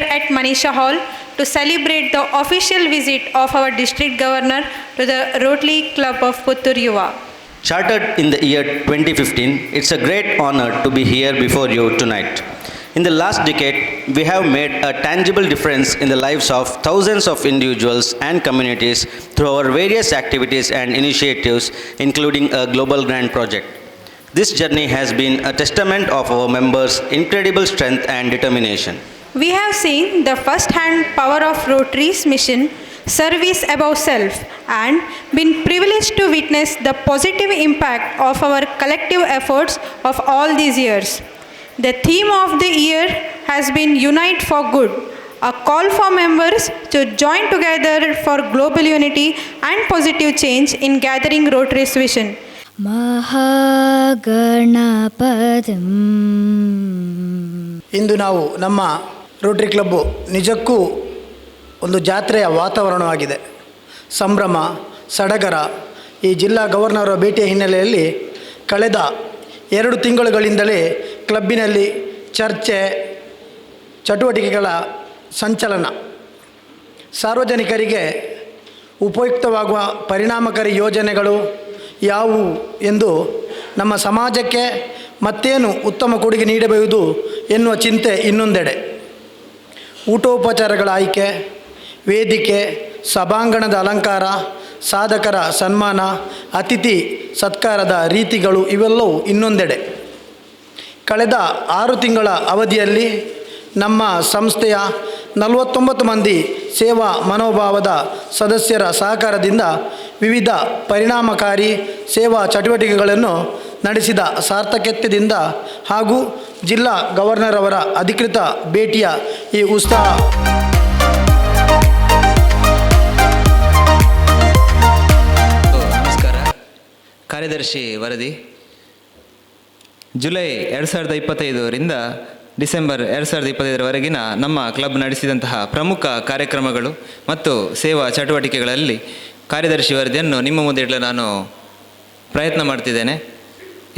here at Manisha Hall to celebrate the official visit of our District Governor to the Rotary Club of Puttur Yuva. Chartered in the year 2015, it's a great honor to be here before you tonight. In the last decade, we have made a tangible difference in the lives of thousands of individuals and communities through our various activities and initiatives, including a global grant project. This journey has been a testament of our members' incredible strength and determination. We have seen the first-hand power of Rotary's mission, service above self, and been privileged to witness the positive impact of our collective efforts of all these years. The theme of the year has been Unite for Good, a call for members to join together for global unity and positive change in gathering Rotary's vision. ಮಹಾಗಣಪತಿಂ. ಇಂದು ನಾವು ನಮ್ಮ Rotary club ನಿಜಕ್ಕೂ ಒಂದು ಜಾತ್ರೆಯ ವಾತಾವರಣವಾಗಿದೆ. ಸಂಭ್ರಮ, ಸಡಗರ. ಈ ಜಿಲ್ಲಾ governor ಭೇಟಿಯ ಹಿನ್ನೆಲೆಯಲ್ಲಿ ಕಳೆದ 2 ತಿಂಗಳುಗಳಿಂದಲೇ ಕ್ಲಬ್ಬಿನಲ್ಲಿ ಚರ್ಚೆ, ಚಟುವಟಿಕೆಗಳ ಸಂಚಲನ, ಸಾರ್ವಜನಿಕರಿಗೆ ಉಪಯುಕ್ತವಾಗುವ ಪರಿಣಾಮಕಾರಿ ಯೋಜನೆಗಳು ಯಾವುವು ಎಂದು ನಮ್ಮ ಸಮಾಜಕ್ಕೆ ಮತ್ತೇನು ಉತ್ತಮ ಕೊಡುಗೆ ನೀಡಬಹುದು ಎನ್ನುವ ಚಿಂತೆ ಇನ್ನೊಂದೆಡೆ. ಊಟೋಪಚಾರಗಳ ಆಯ್ಕೆ, ವೇದಿಕೆ, ಸಭಾಂಗಣದ ಅಲಂಕಾರ, ಸಾಧಕರ ಸನ್ಮಾನ, ಅತಿಥಿ ಸತ್ಕಾರದ ರೀತಿಗಳು ಇವೆಲ್ಲವೂ ಇನ್ನೊಂದೆಡೆ. ಕಳೆದ 6 ತಿಂಗಳ ಅವಧಿಯಲ್ಲಿ ನಮ್ಮ ಸಂಸ್ಥೆಯ 49 ಮಂದಿ ಸೇವಾ ಮನೋಭಾವದ ಸದಸ್ಯರ ಸಹಕಾರದಿಂದ ವಿವಿಧ ಪರಿಣಾಮಕಾರಿ ಸೇವಾ ಚಟುವಟಿಕೆಗಳನ್ನು ನಡೆಸಿದ ಸಾರ್ಥಕ್ಯತೆಯಿಂದ ಹಾಗೂ ಜಿಲ್ಲಾ ಗವರ್ನರ್ ಅವರ ಅಧಿಕೃತ ಭೇಟಿಯ ಈ ಉತ್ಸಾಹ ನಮಸ್ಕಾರ. ಕಾರ್ಯದರ್ಶಿ ವರದಿ. ಜುಲೈ 2025ರಿಂದ ಡಿಸೆಂಬರ್ 2025ರವರೆಗಿನ ನಮ್ಮ ಕ್ಲಬ್ ನಡೆಸಿದಂತಹ ಪ್ರಮುಖ ಕಾರ್ಯಕ್ರಮಗಳು ಮತ್ತು ಸೇವಾ ಚಟುವಟಿಕೆಗಳಲ್ಲಿ ಕಾರ್ಯದರ್ಶಿ ವರದಿಯನ್ನು ನಿಮ್ಮ ಮುಂದೆ ಇಡಲು ನಾನು ಪ್ರಯತ್ನ ಮಾಡ್ತಿದ್ದೇನೆ.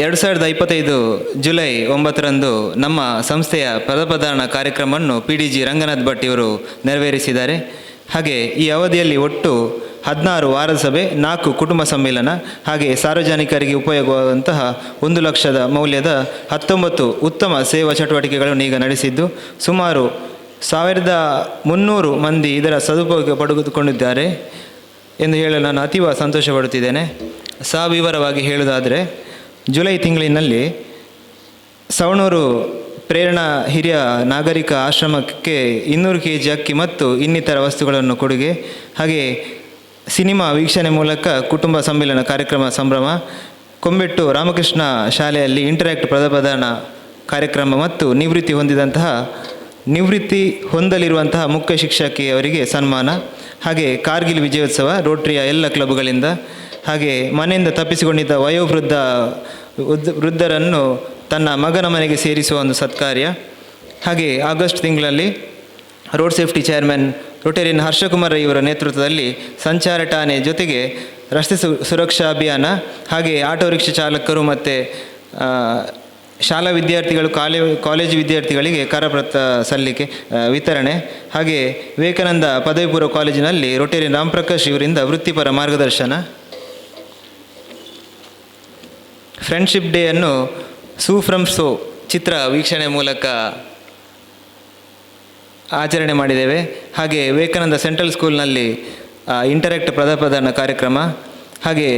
2025 ಜುಲೈ 9ರಂದು ನಮ್ಮ ಸಂಸ್ಥೆಯ ಪದಪ್ರದಾನ ಕಾರ್ಯಕ್ರಮವನ್ನು PDG ರಂಗನಾಥ್ ಭಟ್ ಇವರು ನೆರವೇರಿಸಿದ್ದಾರೆ. ಹಾಗೆ ಈ ಅವಧಿಯಲ್ಲಿ ಒಟ್ಟು 16 ವಾರದ ಸಭೆ, 4 ಕುಟುಂಬ ಸಮ್ಮೇಳನ, ಹಾಗೆ ಸಾರ್ವಜನಿಕರಿಗೆ ಉಪಯೋಗವಾಗುವಂತಹ 1 ಲಕ್ಷದ ಮೌಲ್ಯದ 19 ಉತ್ತಮ ಸೇವಾ ಚಟುವಟಿಕೆಗಳನ್ನು ಈಗ ನಡೆಸಿದ್ದು ಸುಮಾರು 1300 ಮಂದಿ ಇದರ ಸದುಪಯೋಗ ಪಡೆದುಕೊಂಡಿದ್ದಾರೆ ಎಂದು ಹೇಳಲು ನಾನು ಅತೀವ ಸಂತೋಷಪಡುತ್ತಿದ್ದೇನೆ. ಸವಿವರವಾಗಿ ಹೇಳುವುದಾದರೆ, ಜುಲೈ ತಿಂಗಳಿನಲ್ಲಿ ಸವಣೂರು ಪ್ರೇರಣಾ ಹಿರಿಯ ನಾಗರಿಕ ಆಶ್ರಮಕ್ಕೆ 200 kg ಅಕ್ಕಿ ಮತ್ತು ಇನ್ನಿತರ ವಸ್ತುಗಳನ್ನು ಕೊಡುಗೆ, ಹಾಗೆ ಸಿನಿಮಾ ವೀಕ್ಷಣೆ ಮೂಲಕ ಕುಟುಂಬ ಸಮ್ಮೇಳನ ಕಾರ್ಯಕ್ರಮ ಸಂಭ್ರಮ, ಕೊಂಬೆಟ್ಟು ರಾಮಕೃಷ್ಣ ಶಾಲೆಯಲ್ಲಿ ಇಂಟರ್ಯಾಕ್ಟ್ ಪದಪ್ರದಾನ ಕಾರ್ಯಕ್ರಮ ಮತ್ತು ನಿವೃತ್ತಿ ಹೊಂದಲಿರುವಂತಹ ಮುಖ್ಯ ಶಿಕ್ಷಕಿಯವರಿಗೆ ಸನ್ಮಾನ, ಹಾಗೆ ಕಾರ್ಗಿಲ್ ವಿಜಯೋತ್ಸವ ರೋಟರಿಯ ಎಲ್ಲ ಕ್ಲಬ್ಗಳಿಂದ, ಹಾಗೆ ಮನೆಯಿಂದ ತಪ್ಪಿಸಿಕೊಂಡಿದ್ದ ವೃದ್ಧರನ್ನು ತನ್ನ ಮಗನ ಮನೆಗೆ ಸೇರಿಸುವ ಒಂದು ಸತ್ಕಾರ್ಯ, ಹಾಗೆ ಆಗಸ್ಟ್ ತಿಂಗಳಲ್ಲಿ road safety chairman Rotarian Harsha Kumar ಇವರ ನೇತೃತ್ವದಲ್ಲಿ ಸಂಚಾರ ಠಾಣೆ ಜೊತೆಗೆ ರಸ್ತೆ ಸುರಕ್ಷಾ ಅಭಿಯಾನ, ಹಾಗೆ ಆಟೋ ರಿಕ್ಷಾ ಚಾಲಕರು ಮತ್ತು ಶಾಲಾ ವಿದ್ಯಾರ್ಥಿಗಳು, ಕಾಲೇಜು ವಿದ್ಯಾರ್ಥಿಗಳಿಗೆ ಕರಪತ್ರ ಸಲ್ಲಿಕೆ ವಿತರಣೆ, ಹಾಗೆ ವಿವೇಕಾನಂದ ಪದವಿ ಪೂರ್ವ ಕಾಲೇಜಿನಲ್ಲಿ ರೋಟೇರಿಯನ್ ರಾಮಪ್ರಕಾಶ್ ಇವರಿಂದ ವೃತ್ತಿಪರ ಮಾರ್ಗದರ್ಶನ. ಫ್ರೆಂಡ್ಶಿಪ್ ಡೇಯನ್ನು ಸೂ ಫ್ರಮ್ ಸೋ ಚಿತ್ರ ವೀಕ್ಷಣೆ ಮೂಲಕ ಆಚರಣೆ ಮಾಡಿದ್ದೇವೆ. ಹಾಗೆ ವಿವೇಕಾನಂದ ಸೆಂಟ್ರಲ್ ಸ್ಕೂಲ್ನಲ್ಲಿ ಇಂಟರ್ಯಾಕ್ಟ್ ಪದಪ್ರದಾನ ಕಾರ್ಯಕ್ರಮ, ಹಾಗೆ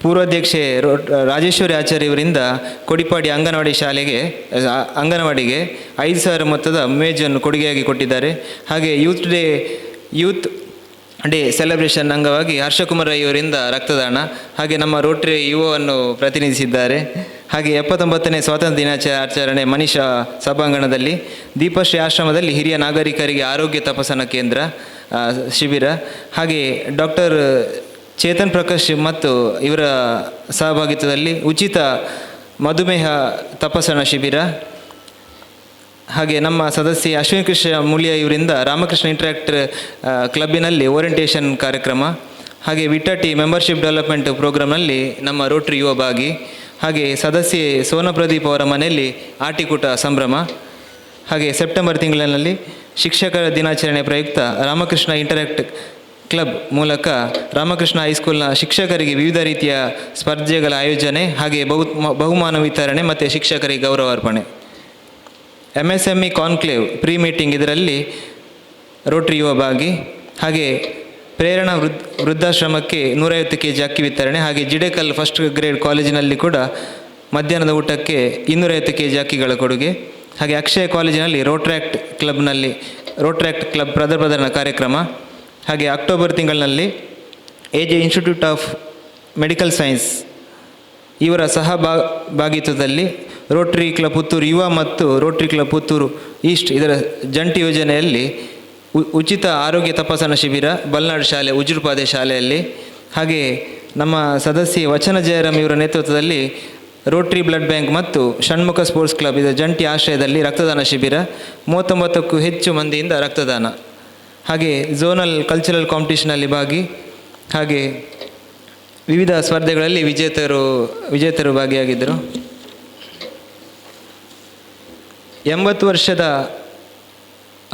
ಪೂರ್ವಾಧ್ಯಕ್ಷೆ ರಾಜೇಶ್ವರಿ ಆಚಾರ್ಯ ಇವರಿಂದ ಕೊಡಿಪಾಡಿ ಅಂಗನವಾಡಿಗೆ 5,000 ಮೊತ್ತದ ಮೇಜನ್ನು ಕೊಡುಗೆಯಾಗಿ ಕೊಟ್ಟಿದ್ದಾರೆ. ಹಾಗೆ ಯೂತ್ ಡೇ ಸೆಲೆಬ್ರೇಷನ್ ಅಂಗವಾಗಿ ಹರ್ಷಕುಮಾರ್ ಇವರಿಂದ ರಕ್ತದಾನ, ಹಾಗೆ ನಮ್ಮ ರೋಟರಿ ಯುವವನ್ನು ಪ್ರತಿನಿಧಿಸಿದ್ದಾರೆ. ಹಾಗೆ 79ನೇ ಸ್ವಾತಂತ್ರ್ಯ ದಿನಾಚರಣೆ ಮನೀಷಾ ಸಭಾಂಗಣದಲ್ಲಿ, ದೀಪಶ್ರೀ ಆಶ್ರಮದಲ್ಲಿ ಹಿರಿಯ ನಾಗರಿಕರಿಗೆ ಆರೋಗ್ಯ ತಪಾಸಣಾ ಕೇಂದ್ರ ಶಿಬಿರ, ಹಾಗೆ ಡಾಕ್ಟರ್ ಚೇತನ್ ಪ್ರಕಾಶ್ ಮತ್ತು ಇವರ ಸಹಭಾಗಿತ್ವದಲ್ಲಿ ಉಚಿತ ಮಧುಮೇಹ ತಪಾಸಣಾ ಶಿಬಿರ, ಹಾಗೆ ನಮ್ಮ ಸದಸ್ಯ ಅಶ್ವಿನಿ ಕೃಷ್ಣ ಮೂಲ್ಯ ಇವರಿಂದ ರಾಮಕೃಷ್ಣ ಇಂಟರ್ಯಾಕ್ಟ್ ಕ್ಲಬ್ಬಿನಲ್ಲಿ ಓರಿಯಂಟೇಷನ್ ಕಾರ್ಯಕ್ರಮ, ಹಾಗೆ ವಿಟಾಟಿ ಮೆಂಬರ್ಶಿಪ್ ಡೆವಲಪ್ಮೆಂಟ್ ಪ್ರೋಗ್ರಾಮ್ನಲ್ಲಿ ನಮ್ಮ ರೋಟರಿ ಯುವ ಭಾಗಿ, ಹಾಗೆ ಸದಸ್ಯೆ ಸೋನ ಪ್ರದೀಪ್ ಅವರ ಮನೆಯಲ್ಲಿ ಆಟಿಕೂಟ ಸಂಭ್ರಮ, ಹಾಗೆ ಸೆಪ್ಟೆಂಬರ್ ತಿಂಗಳಿನಲ್ಲಿ ಶಿಕ್ಷಕರ ದಿನಾಚರಣೆ ಪ್ರಯುಕ್ತ ರಾಮಕೃಷ್ಣ ಇಂಟರಾಕ್ಟ್ ಕ್ಲಬ್ ಮೂಲಕ ರಾಮಕೃಷ್ಣ ಹೈಸ್ಕೂಲ್ನ ಶಿಕ್ಷಕರಿಗೆ ವಿವಿಧ ರೀತಿಯ ಸ್ಪರ್ಧೆಗಳ ಆಯೋಜನೆ, ಹಾಗೆ ಬಹುಮಾನ ವಿತರಣೆ ಮತ್ತು ಶಿಕ್ಷಕರಿಗೆ ಗೌರವ ಅರ್ಪಣೆ. MSME ಕಾನ್ಕ್ಲೇವ್ ಪ್ರೀ ಮೀಟಿಂಗ್, ಇದರಲ್ಲಿ ರೋಟರಿ ಯುವ ಭಾಗಿ, ಹಾಗೆ ಪ್ರೇರಣಾ ವೃದ್ಧಾಶ್ರಮಕ್ಕೆ 150 kg ಅಕ್ಕಿ ವಿತರಣೆ, ಹಾಗೆ ಜಿಡೇಕಲ್ ಫಸ್ಟ್ ಗ್ರೇಡ್ ಕಾಲೇಜಿನಲ್ಲಿ ಕೂಡ ಮಧ್ಯಾಹ್ನದ ಊಟಕ್ಕೆ 250 kg ಅಕ್ಕಿಗಳ ಕೊಡುಗೆ, ಹಾಗೆ ಅಕ್ಷಯ ಕಾಲೇಜಿನಲ್ಲಿ ರೋಟ್ರಾಕ್ಟ್ ಕ್ಲಬ್ ಪ್ರದರ್ಶನ ಕಾರ್ಯಕ್ರಮ, ಹಾಗೆ ಅಕ್ಟೋಬರ್ ತಿಂಗಳಿನಲ್ಲಿ AJ institute of medical science ಇವರ ಭಾಗಿತ್ವದಲ್ಲಿ ರೋಟರಿ ಕ್ಲಬ್ ಪುತ್ತೂರು ಯುವ ಮತ್ತು ರೋಟರಿ ಕ್ಲಬ್ ಪುತ್ತೂರು ಈಸ್ಟ್ ಇದರ ಜಂಟಿ ಯೋಜನೆಯಲ್ಲಿ ಉಚಿತ ಆರೋಗ್ಯ ತಪಾಸಣಾ ಶಿಬಿರ ಬಲ್ನಾಡು ಶಾಲೆ ಉಜ್ರುಪಾದೆ ಶಾಲೆಯಲ್ಲಿ, ಹಾಗೆ ನಮ್ಮ ಸದಸ್ಯೆ ವಚನ ಜಯರಾಮ್ ಇವರ ನೇತೃತ್ವದಲ್ಲಿ ರೋಟರಿ ಬ್ಲಡ್ ಬ್ಯಾಂಕ್ ಮತ್ತು ಷಣ್ಮುಖ ಸ್ಪೋರ್ಟ್ಸ್ ಕ್ಲಬ್ ಇದರ ಜಂಟಿ ಆಶ್ರಯದಲ್ಲಿ ರಕ್ತದಾನ ಶಿಬಿರ, 39ಕ್ಕೂ ಹೆಚ್ಚು ಮಂದಿಯಿಂದ ರಕ್ತದಾನ, ಹಾಗೆ ಝೋನಲ್ ಕಲ್ಚರಲ್ ಕಾಂಪಿಟೇಷನಲ್ಲಿ ಭಾಗಿ, ಹಾಗೆ ವಿವಿಧ ಸ್ಪರ್ಧೆಗಳಲ್ಲಿ ವಿಜೇತರು ಭಾಗಿಯಾಗಿದ್ದರು. 80 ವರ್ಷದ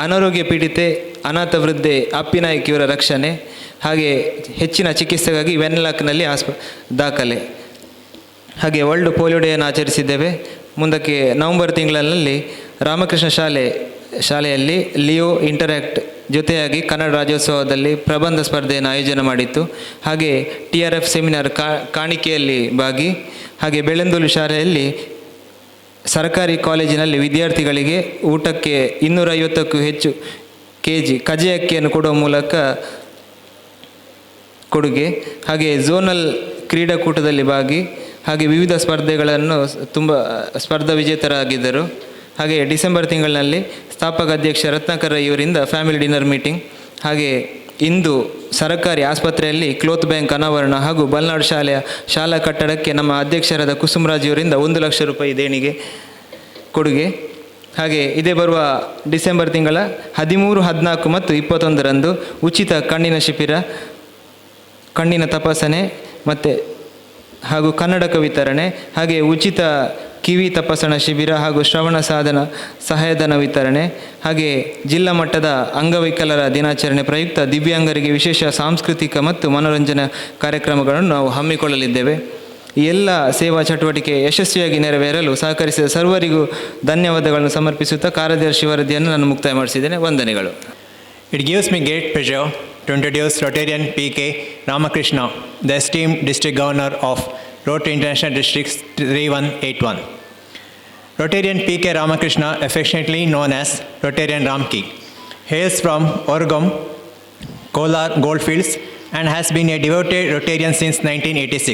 ಅನಾರೋಗ್ಯ ಪೀಡಿತೆ ಅನಾಥ ವೃದ್ಧೆ ಅಪ್ಪಿನಾಯ್ಕ ಇವರ ರಕ್ಷಣೆ, ಹಾಗೆ ಹೆಚ್ಚಿನ ಚಿಕಿತ್ಸೆಗಾಗಿ ವೆನ್ಲಾಕ್ನಲ್ಲಿ ದಾಖಲೆ, ಹಾಗೆ ವರ್ಲ್ಡ್ ಪೋಲಿಯೋ ಡೇಯನ್ನು ಆಚರಿಸಿದ್ದೇವೆ. ಮುಂದಕ್ಕೆ ನವೆಂಬರ್ ತಿಂಗಳಲ್ಲಿ ರಾಮಕೃಷ್ಣ ಶಾಲೆಯಲ್ಲಿ ಲಿಯೋ ಇಂಟರಾಕ್ಟ್ ಜೊತೆಯಾಗಿ ಕನ್ನಡ ರಾಜ್ಯೋತ್ಸವದಲ್ಲಿ ಪ್ರಬಂಧ ಸ್ಪರ್ಧೆಯನ್ನು ಆಯೋಜನೆ ಮಾಡಿತ್ತು. ಹಾಗೆ TRF ಸೆಮಿನಾರ್ ಕಾಣಿಕೆಯಲ್ಲಿ ಭಾಗಿ, ಹಾಗೆ ಬೆಳ್ಳಂದೂರು ಶಾಲೆಯಲ್ಲಿ ಸರ್ಕಾರಿ ಕಾಲೇಜಿನಲ್ಲಿ ವಿದ್ಯಾರ್ಥಿಗಳಿಗೆ ಊಟಕ್ಕೆ 250ಕ್ಕೂ ಹೆಚ್ಚು kg ಕಜೆ ಅಕ್ಕಿಯನ್ನು ಕೊಡುವ ಮೂಲಕ ಕೊಡುಗೆ, ಹಾಗೆ ಝೋನಲ್ ಕ್ರೀಡಾಕೂಟದಲ್ಲಿ ಭಾಗಿ, ಹಾಗೆ ವಿವಿಧ ಸ್ಪರ್ಧೆಗಳನ್ನು ಸ್ಪರ್ಧಾ ವಿಜೇತರಾಗಿದ್ದರು. ಹಾಗೆ ಡಿಸೆಂಬರ್ ತಿಂಗಳಿನಲ್ಲಿ ಸ್ಥಾಪಕ ಅಧ್ಯಕ್ಷ ರತ್ನಾಕರ್ ಇವರಿಂದ ಫ್ಯಾಮಿಲಿ ಡಿನ್ನರ್ ಮೀಟಿಂಗ್, ಹಾಗೆ ಇಂದು ಸರ್ಕಾರಿ ಆಸ್ಪತ್ರೆಯಲ್ಲಿ ಕ್ಲೋತ್ ಬ್ಯಾಂಕ್ ಅನಾವರಣ ಹಾಗೂ ಬಲ್ನಾಡು ಶಾಲಾ ಕಟ್ಟಡಕ್ಕೆ ನಮ್ಮ ಅಧ್ಯಕ್ಷರಾದ ಕುಸುಮರಾಜ್ ಇವರಿಂದ 1 ಲಕ್ಷ ರೂಪಾಯಿ ದೇಣಿಗೆ ಕೊಡುಗೆ. ಹಾಗೆ ಇದೇ ಬರುವ ಡಿಸೆಂಬರ್ ತಿಂಗಳ 13, 14 ಮತ್ತು 21ರಂದು ಉಚಿತ ಕಣ್ಣಿನ ಶಿಬಿರ, ಕಣ್ಣಿನ ತಪಾಸಣೆ ಹಾಗೂ ಕನ್ನಡಕ ವಿತರಣೆ, ಹಾಗೆ ಉಚಿತ ಕಿವಿ ತಪಾಸಣಾ ಶಿಬಿರ ಹಾಗೂ ಶ್ರವಣ ಸಹಾಯಧನ ವಿತರಣೆ, ಹಾಗೆ ಜಿಲ್ಲಾ ಮಟ್ಟದ ಅಂಗವೈಕಲರ ದಿನಾಚರಣೆ ಪ್ರಯುಕ್ತ ದಿವ್ಯಾಂಗರಿಗೆ ವಿಶೇಷ ಸಾಂಸ್ಕೃತಿಕ ಮತ್ತು ಮನೋರಂಜನಾ ಕಾರ್ಯಕ್ರಮಗಳನ್ನು ನಾವು ಹಮ್ಮಿಕೊಳ್ಳಲಿದ್ದೇವೆ. ಈ ಎಲ್ಲ ಸೇವಾ ಚಟುವಟಿಕೆ ಯಶಸ್ವಿಯಾಗಿ ನೆರವೇರಲು ಸಹಕರಿಸಿದ ಸರ್ವರಿಗೂ ಧನ್ಯವಾದಗಳನ್ನು ಸಮರ್ಪಿಸುತ್ತಾ ಕಾರ್ಯದರ್ಶಿ ವರದಿಯನ್ನು ನಾನು ಮುಕ್ತಾಯ ಮಾಡಿಸಿದ್ದೇನೆ. ವಂದನೆಗಳು. It gives me great pleasure to introduce Rotarian P.K. Ramakrishna, the esteemed District Governor of Rotary International Districts 3181. Rotarian P.K. Ramakrishna, affectionately known as Rotarian Ramki, hails from Orgum, Kolar Goldfields, and has been a devoted Rotarian since 1986,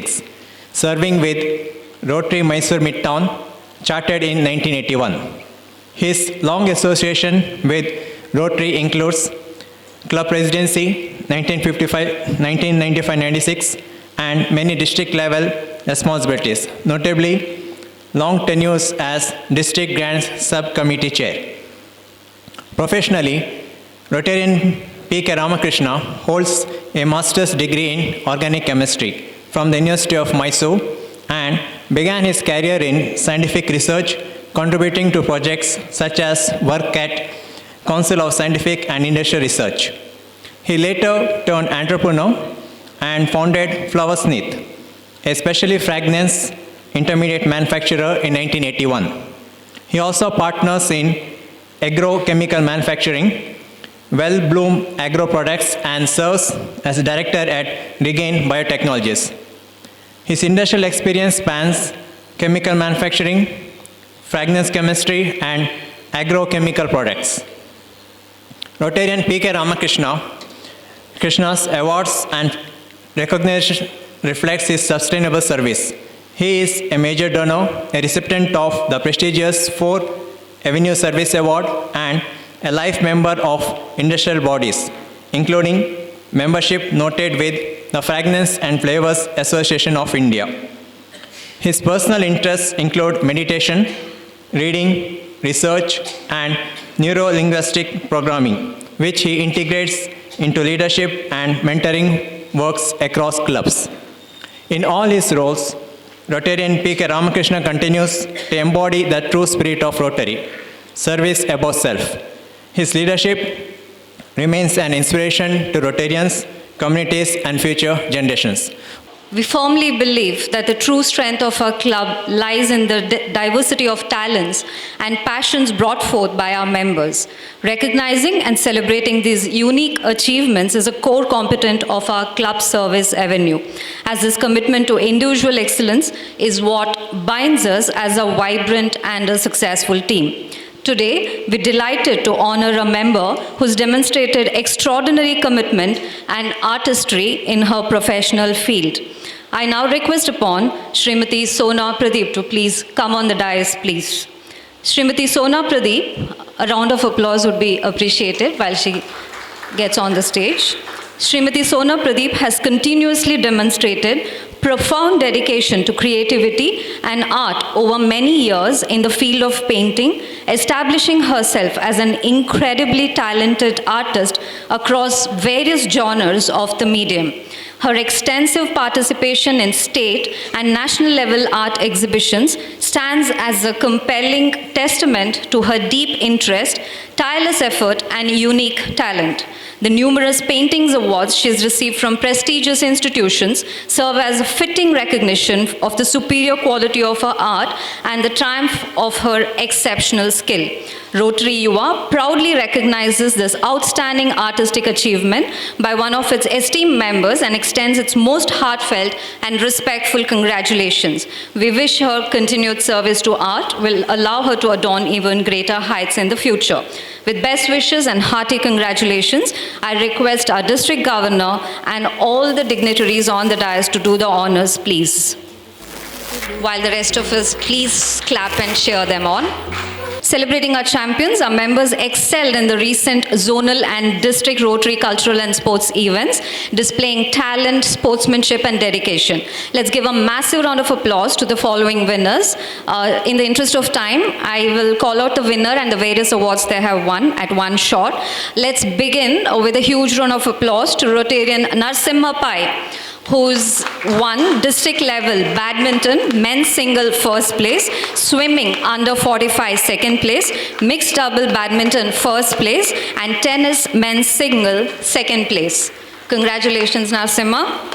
serving with Rotary Mysore Midtown, chartered in 1981. His long association with Rotary includes club presidency 1995-96 and many district level responsibilities, notably long tenures as District Grants Subcommittee Chair. Professionally, Rotarian P.K. Ramakrishna holds a master's degree in organic chemistry from the University of Mysore and began his career in scientific research, contributing to projects such as work at Council of Scientific and Industrial Research. He later turned entrepreneur and founded Flowersmith, a specialty fragrance intermediate manufacturer, in 1981. He also partners in agrochemical manufacturing, Well-Bloom Agro Products, and serves as director at Regain Biotechnologies. His industrial experience spans chemical manufacturing, fragrance chemistry, and agrochemical products. Rotarian P.K. Ramakrishna's awards and recognition reflects his sustainable service. He is a major donor, a recipient of the prestigious 4 Avenue Service Award, and a life member of industrial bodies, including membership noted with the Fragrance and Flavors Association of India. His personal interests include meditation, reading, research, and neuro-linguistic programming, which he integrates into leadership and mentoring works across clubs. In all his roles, Rotarian P.K. Ramakrishna continues to embody the true spirit of Rotary, service above self. His leadership remains an inspiration to Rotarians, communities, and future generations. We firmly believe that the true strength of our club lies in the diversity of talents and passions brought forth by our members. Recognizing and celebrating these unique achievements is a core component of our club service avenue, as this commitment to individual excellence is what binds us as a vibrant and a successful team. Today, we're delighted to honor a member who's demonstrated extraordinary commitment and artistry in her professional field. I now request upon Srimati Sona Pradeep to please come on the dais, please. Srimati Sona Pradeep, a round of applause would be appreciated while she gets on the stage. Srimati Sona Pradeep has continuously demonstrated profound dedication to creativity and art over many years in the field of painting, establishing herself as an incredibly talented artist across various genres of the medium. Her extensive participation in state and national level art exhibitions stands as a compelling testament to her deep interest, tireless effort, and unique talent. The numerous paintings awards she has received from prestigious institutions serve as a fitting recognition of the superior quality of her art and the triumph of her exceptional skill. Rotary Yuva proudly recognizes this outstanding artistic achievement by one of its esteemed members and extends its most heartfelt and respectful congratulations. We wish her continued service to art will allow her to adorn even greater heights in the future. With best wishes and hearty congratulations, I request our district governor and all the dignitaries on the dais to do the honors, please. While the rest of us, please clap and cheer them on. Celebrating our champions, our members excelled in the recent zonal and district Rotary cultural and sports events, displaying talent, sportsmanship, and dedication. Let's give a massive round of applause to the following winners. In the interest of time, I will call out the winner and the various awards they have won at one shot. Let's begin with a huge round of applause to Rotarian Narsimha Pai, who's won district level badminton men's single first place, swimming under 45 second place, mixed double badminton first place, and tennis men's single second place. Congratulations, Narsimha.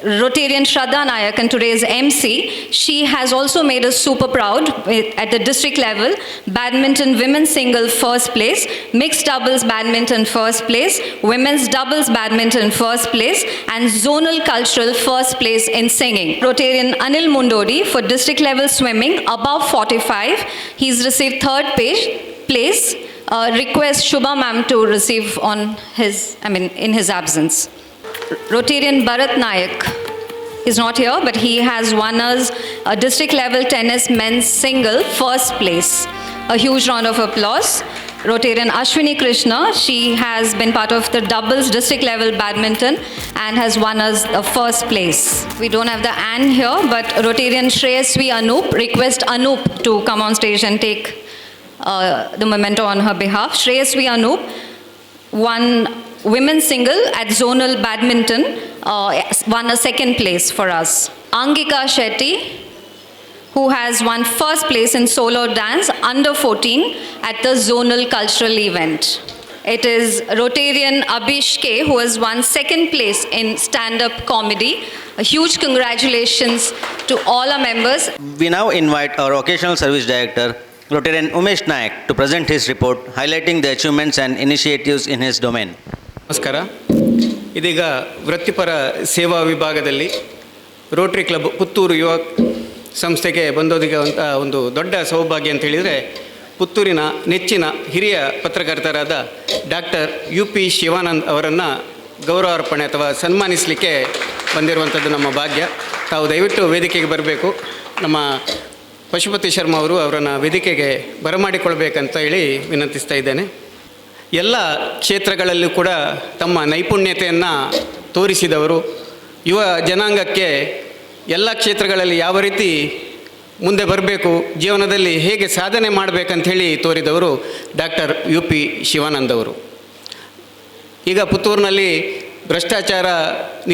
Rotarian Shraddha Nayak and today's MC, she has also made us super proud at the district level. Badminton women's single first place, mixed doubles badminton first place, women's doubles badminton first place, and zonal cultural first place in singing. Rotarian Anil Mundodi for district level swimming above 45, he's received third place. Request Shubha ma'am to receive in his absence. Rotarian Bharat Nayak is not here, but he has won us a district level tennis men's single first place. A huge round of applause. Rotarian Ashwini Krishna, she has been part of the doubles district level badminton and has won us the first place. We don't have the Anne here, but Rotarian Shreyasvi Anup, request Anup to come on stage and take the memento on her behalf. Shreyasvi Anup won women's single at zonal badminton, won a second place for us. Angika Shetty, who has won first place in solo dance under 14 at the zonal cultural event. It is Rotarian Abish K, who has won second place in stand-up comedy. A huge congratulations to all our members. We now invite our Occasional Service Director, Rotarian Umesh Nayak, to present his report highlighting the achievements and initiatives in his domain. ನಮಸ್ಕಾರ. ಇದೀಗ ವೃತ್ತಿಪರ ಸೇವಾ ವಿಭಾಗದಲ್ಲಿ Rotary club Puttur ಯುವ ಸಂಸ್ಥೆಗೆ ಬಂದೋದಿರುವಂಥ ಒಂದು ದೊಡ್ಡ ಸೌಭಾಗ್ಯ ಅಂತ ಹೇಳಿದರೆ, ಪುತ್ತೂರಿನ ನೆಚ್ಚಿನ ಹಿರಿಯ ಪತ್ರಕರ್ತರಾದ ಡಾಕ್ಟರ್ UP ಶಿವಾನಂದ್ ಅವರನ್ನು ಗೌರವಾರ್ಪಣೆ ಅಥವಾ ಸನ್ಮಾನಿಸಲಿಕ್ಕೆ ಬಂದಿರುವಂಥದ್ದು ನಮ್ಮ ಭಾಗ್ಯ. ತಾವು ದಯವಿಟ್ಟು ವೇದಿಕೆಗೆ ಬರಬೇಕು. ನಮ್ಮ ಪಶುಪತಿ ಶರ್ಮಾ ಅವರು ಅವರನ್ನು ವೇದಿಕೆಗೆ ಬರಮಾಡಿಕೊಳ್ಬೇಕಂತ ಹೇಳಿ ವಿನಂತಿಸ್ತಾ ಇದ್ದೇನೆ. ಎಲ್ಲ ಕ್ಷೇತ್ರಗಳಲ್ಲೂ ಕೂಡ ತಮ್ಮ ನೈಪುಣ್ಯತೆಯನ್ನು ತೋರಿಸಿದವರು, ಯುವ ಜನಾಂಗಕ್ಕೆ ಎಲ್ಲ ಕ್ಷೇತ್ರಗಳಲ್ಲಿ ಯಾವ ರೀತಿ ಮುಂದೆ ಬರಬೇಕು, ಜೀವನದಲ್ಲಿ ಹೇಗೆ ಸಾಧನೆ ಮಾಡಬೇಕಂಥೇಳಿ ತೋರಿದವರು ಡಾಕ್ಟರ್ UP ಶಿವಾನಂದ್ ಅವರು. ಈಗ ಪುತ್ತೂರಿನಲ್ಲಿ ಭ್ರಷ್ಟಾಚಾರ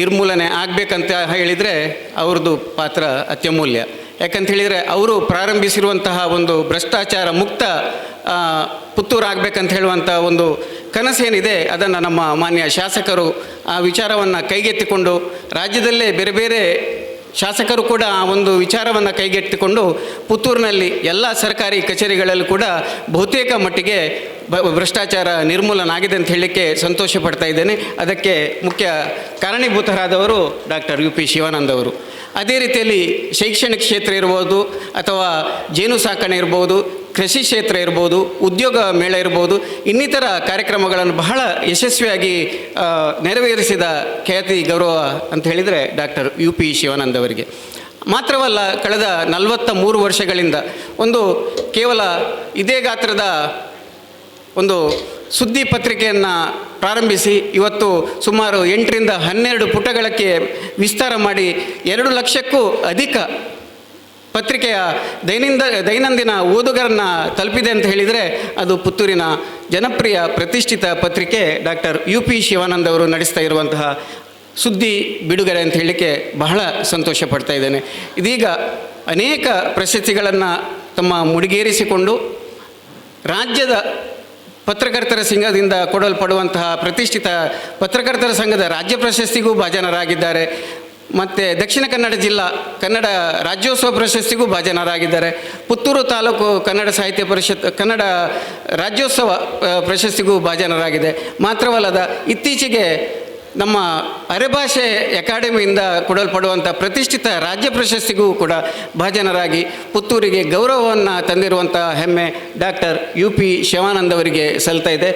ನಿರ್ಮೂಲನೆ ಆಗಬೇಕಂತ ಹೇಳಿದರೆ ಅವ್ರದ್ದು ಪಾತ್ರ ಅತ್ಯಮೂಲ್ಯ. ಯಾಕಂತ ಹೇಳಿದರೆ ಅವರು ಪ್ರಾರಂಭಿಸಿರುವಂತಹ ಒಂದು ಭ್ರಷ್ಟಾಚಾರ ಮುಕ್ತ ಪುತ್ತೂರು ಆಗಬೇಕಂತ ಹೇಳುವಂಥ ಒಂದು ಕನಸೇನಿದೆ ಅದನ್ನು ನಮ್ಮ ಮಾನ್ಯ ಶಾಸಕರು ಆ ವಿಚಾರವನ್ನು ಕೈಗೆತ್ತಿಕೊಂಡು ರಾಜ್ಯದಲ್ಲೇ ಬೇರೆ ಬೇರೆ ಶಾಸಕರು ಕೂಡ ಆ ಒಂದು ವಿಚಾರವನ್ನು ಕೈಗೆತ್ತಿಕೊಂಡು ಪುತ್ತೂರಿನಲ್ಲಿ ಎಲ್ಲ ಸರ್ಕಾರಿ ಕಚೇರಿಗಳಲ್ಲೂ ಕೂಡ ಬಹುತೇಕ ಮಟ್ಟಿಗೆ ಭ್ರಷ್ಟಾಚಾರ ನಿರ್ಮೂಲನ ಆಗಿದೆ ಅಂತ ಹೇಳಲಿಕ್ಕೆ ಸಂತೋಷ ಪಡ್ತಾ ಇದ್ದೇನೆ. ಅದಕ್ಕೆ ಮುಖ್ಯ ಕಾರಣೀಭೂತರಾದವರು ಡಾಕ್ಟರ್ ಯು ಪಿ ಶಿವಾನಂದ್ ಅವರು. ಅದೇ ರೀತಿಯಲ್ಲಿ ಶೈಕ್ಷಣಿಕ ಕ್ಷೇತ್ರ ಇರ್ಬೋದು ಅಥವಾ ಜೇನು ಸಾಕಣೆ ಇರ್ಬೋದು, ಕೃಷಿ ಕ್ಷೇತ್ರ ಇರ್ಬೋದು, ಉದ್ಯೋಗ ಮೇಳ ಇರ್ಬೋದು, ಇನ್ನಿತರ ಕಾರ್ಯಕ್ರಮಗಳನ್ನು ಬಹಳ ಯಶಸ್ವಿಯಾಗಿ ನೆರವೇರಿಸಿದ ಖ್ಯಾತಿ ಗೌರವ ಅಂತ ಹೇಳಿದರೆ ಡಾಕ್ಟರ್ ಯು ಪಿ ಶಿವಾನಂದ್ ಅವರಿಗೆ. ಮಾತ್ರವಲ್ಲ, ಕಳೆದ 43 ವರ್ಷಗಳಿಂದ ಒಂದು ಕೇವಲ ಇದೇ ಗಾತ್ರದ ಒಂದು ಸುದ್ದಿ ಪತ್ರಿಕೆಯನ್ನು ಪ್ರಾರಂಭಿಸಿ ಇವತ್ತು ಸುಮಾರು 8ರಿಂದ 12 ಪುಟಗಳಕ್ಕೆ ವಿಸ್ತಾರ ಮಾಡಿ 2 ಲಕ್ಷಕ್ಕೂ ಅಧಿಕ ಪತ್ರಿಕೆಯ ದೈನಂದಿನ ಓದುಗರನ್ನು ತಲುಪಿದೆ ಅಂತ ಹೇಳಿದರೆ ಅದು ಪುತ್ತೂರಿನ ಜನಪ್ರಿಯ ಪ್ರತಿಷ್ಠಿತ ಪತ್ರಿಕೆ ಡಾಕ್ಟರ್ ಯು ಪಿ ಶಿವಾನಂದ್ ಅವರು ನಡೆಸ್ತಾ ಇರುವಂತಹ ಸುದ್ದಿ ಬಿಡುಗಡೆ ಅಂತ ಹೇಳಲಿಕ್ಕೆ ಬಹಳ ಸಂತೋಷ ಪಡ್ತಾ ಇದ್ದೇನೆ. ಇದೀಗ ಅನೇಕ ಪ್ರಶಸ್ತಿಗಳನ್ನು ತಮ್ಮ ಮುಡಿಗೇರಿಸಿಕೊಂಡು ರಾಜ್ಯದ ಪತ್ರಕರ್ತರ ಸಂಘದಿಂದ ಕೊಡಲ್ಪಡುವಂತಹ ಪ್ರತಿಷ್ಠಿತ ಪತ್ರಕರ್ತರ ಸಂಘದ ರಾಜ್ಯ ಪ್ರಶಸ್ತಿಗೂ ಭಾಜನರಾಗಿದ್ದಾರೆ. ಮತ್ತು ದಕ್ಷಿಣ ಕನ್ನಡ ಜಿಲ್ಲಾ ಕನ್ನಡ ರಾಜ್ಯೋತ್ಸವ ಪ್ರಶಸ್ತಿಗೂ ಭಾಜನರಾಗಿದ್ದಾರೆ. ಪುತ್ತೂರು ತಾಲೂಕು ಕನ್ನಡ ಸಾಹಿತ್ಯ ಪರಿಷತ್ ಕನ್ನಡ ರಾಜ್ಯೋತ್ಸವ ಪ್ರಶಸ್ತಿಗೂ ಭಾಜನರಾಗಿದೆ. ಮಾತ್ರವಲ್ಲದ ಇತ್ತೀಚೆಗೆ ನಮ್ಮ ಅರೆಭಾಷೆ ಅಕಾಡೆಮಿಯಿಂದ ಕೊಡಲ್ಪಡುವಂಥ ಪ್ರತಿಷ್ಠಿತ ರಾಜ್ಯ ಪ್ರಶಸ್ತಿಗೂ ಕೂಡ ಭಾಜನರಾಗಿ ಪುತ್ತೂರಿಗೆ ಗೌರವವನ್ನು ತಂದಿರುವಂಥ ಹೆಮ್ಮೆ ಡಾಕ್ಟರ್ ಯು ಪಿ ಶಿವಾನಂದ್ ಅವರಿಗೆ ಸಲ್ತಾ ಇದೆ.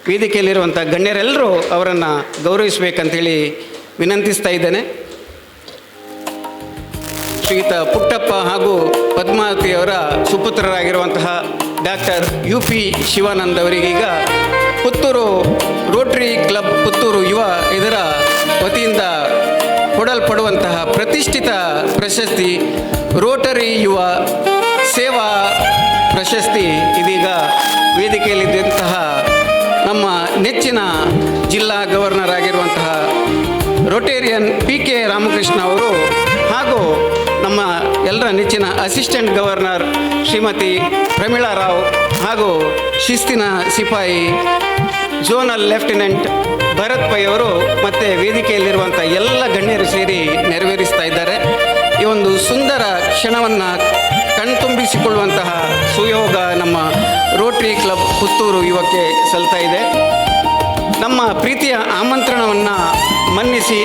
ವೇದಿಕೆಯಲ್ಲಿರುವಂಥ ಗಣ್ಯರೆಲ್ಲರೂ ಅವರನ್ನು ಗೌರವಿಸಬೇಕಂತೇಳಿ ವಿನಂತಿಸ್ತಾ ಇದ್ದೇನೆ. ಶ್ರೀಯುತ ಪುಟ್ಟಪ್ಪ ಹಾಗೂ ಪದ್ಮಾವತಿಯವರ ಸುಪುತ್ರರಾಗಿರುವಂತಹ ಡಾಕ್ಟರ್ ಯು ಪಿ ಶಿವಾನಂದ್ ಅವರಿಗೀಗ ಪುತ್ತೂರು ರೋಟರಿ ಕ್ಲಬ್ ಪುತ್ತೂರು ಯುವ ಇದರ ವತಿಯಿಂದ ಕೊಡಲ್ಪಡುವಂತಹ ಪ್ರತಿಷ್ಠಿತ ಪ್ರಶಸ್ತಿ ರೋಟರಿ ಯುವ ಸೇವಾ ಪ್ರಶಸ್ತಿ ಇದೀಗ ವೇದಿಕೆಯಲ್ಲಿದ್ದಂತಹ ನಮ್ಮ ನೆಚ್ಚಿನ ಜಿಲ್ಲಾ ಗವರ್ನರ್ ಆಗಿರುವಂತಹ ರೋಟೇರಿಯನ್ ಕೆ ರಾಮಕೃಷ್ಣ ಅವರು ಹಾಗೂ ನಮ್ಮ ಎಲ್ಲರ ನೆಚ್ಚಿನ ಅಸಿಸ್ಟೆಂಟ್ ಗವರ್ನರ್ ಶ್ರೀಮತಿ ಪ್ರಮೀಳಾ ರಾವ್ ಹಾಗೂ ಶಿಸ್ತಿನ ಸಿಪಾಯಿ ಝೋನಲ್ ಲೆಫ್ಟಿನೆಂಟ್ ಭರತ್ ಪೈ ಅವರು ಮತ್ತು ವೇದಿಕೆಯಲ್ಲಿರುವಂಥ ಎಲ್ಲ ಗಣ್ಯರು ಸೇರಿ ನೆರವೇರಿಸ್ತಾ ಇದ್ದಾರೆ. ಈ ಒಂದು ಸುಂದರ ಕ್ಷಣವನ್ನು ಕಣ್ತುಂಬಿಸಿಕೊಳ್ಳುವಂತಹ ಸುಯೋಗ ನಮ್ಮ ರೋಟರಿ ಕ್ಲಬ್ ಪುತ್ತೂರು ಯುವಕ್ಕೆ ಸಲ್ತಾ ಇದೆ. ನಮ್ಮ ಪ್ರೀತಿಯ ಆಮಂತ್ರಣವನ್ನು ಮನ್ನಿಸಿ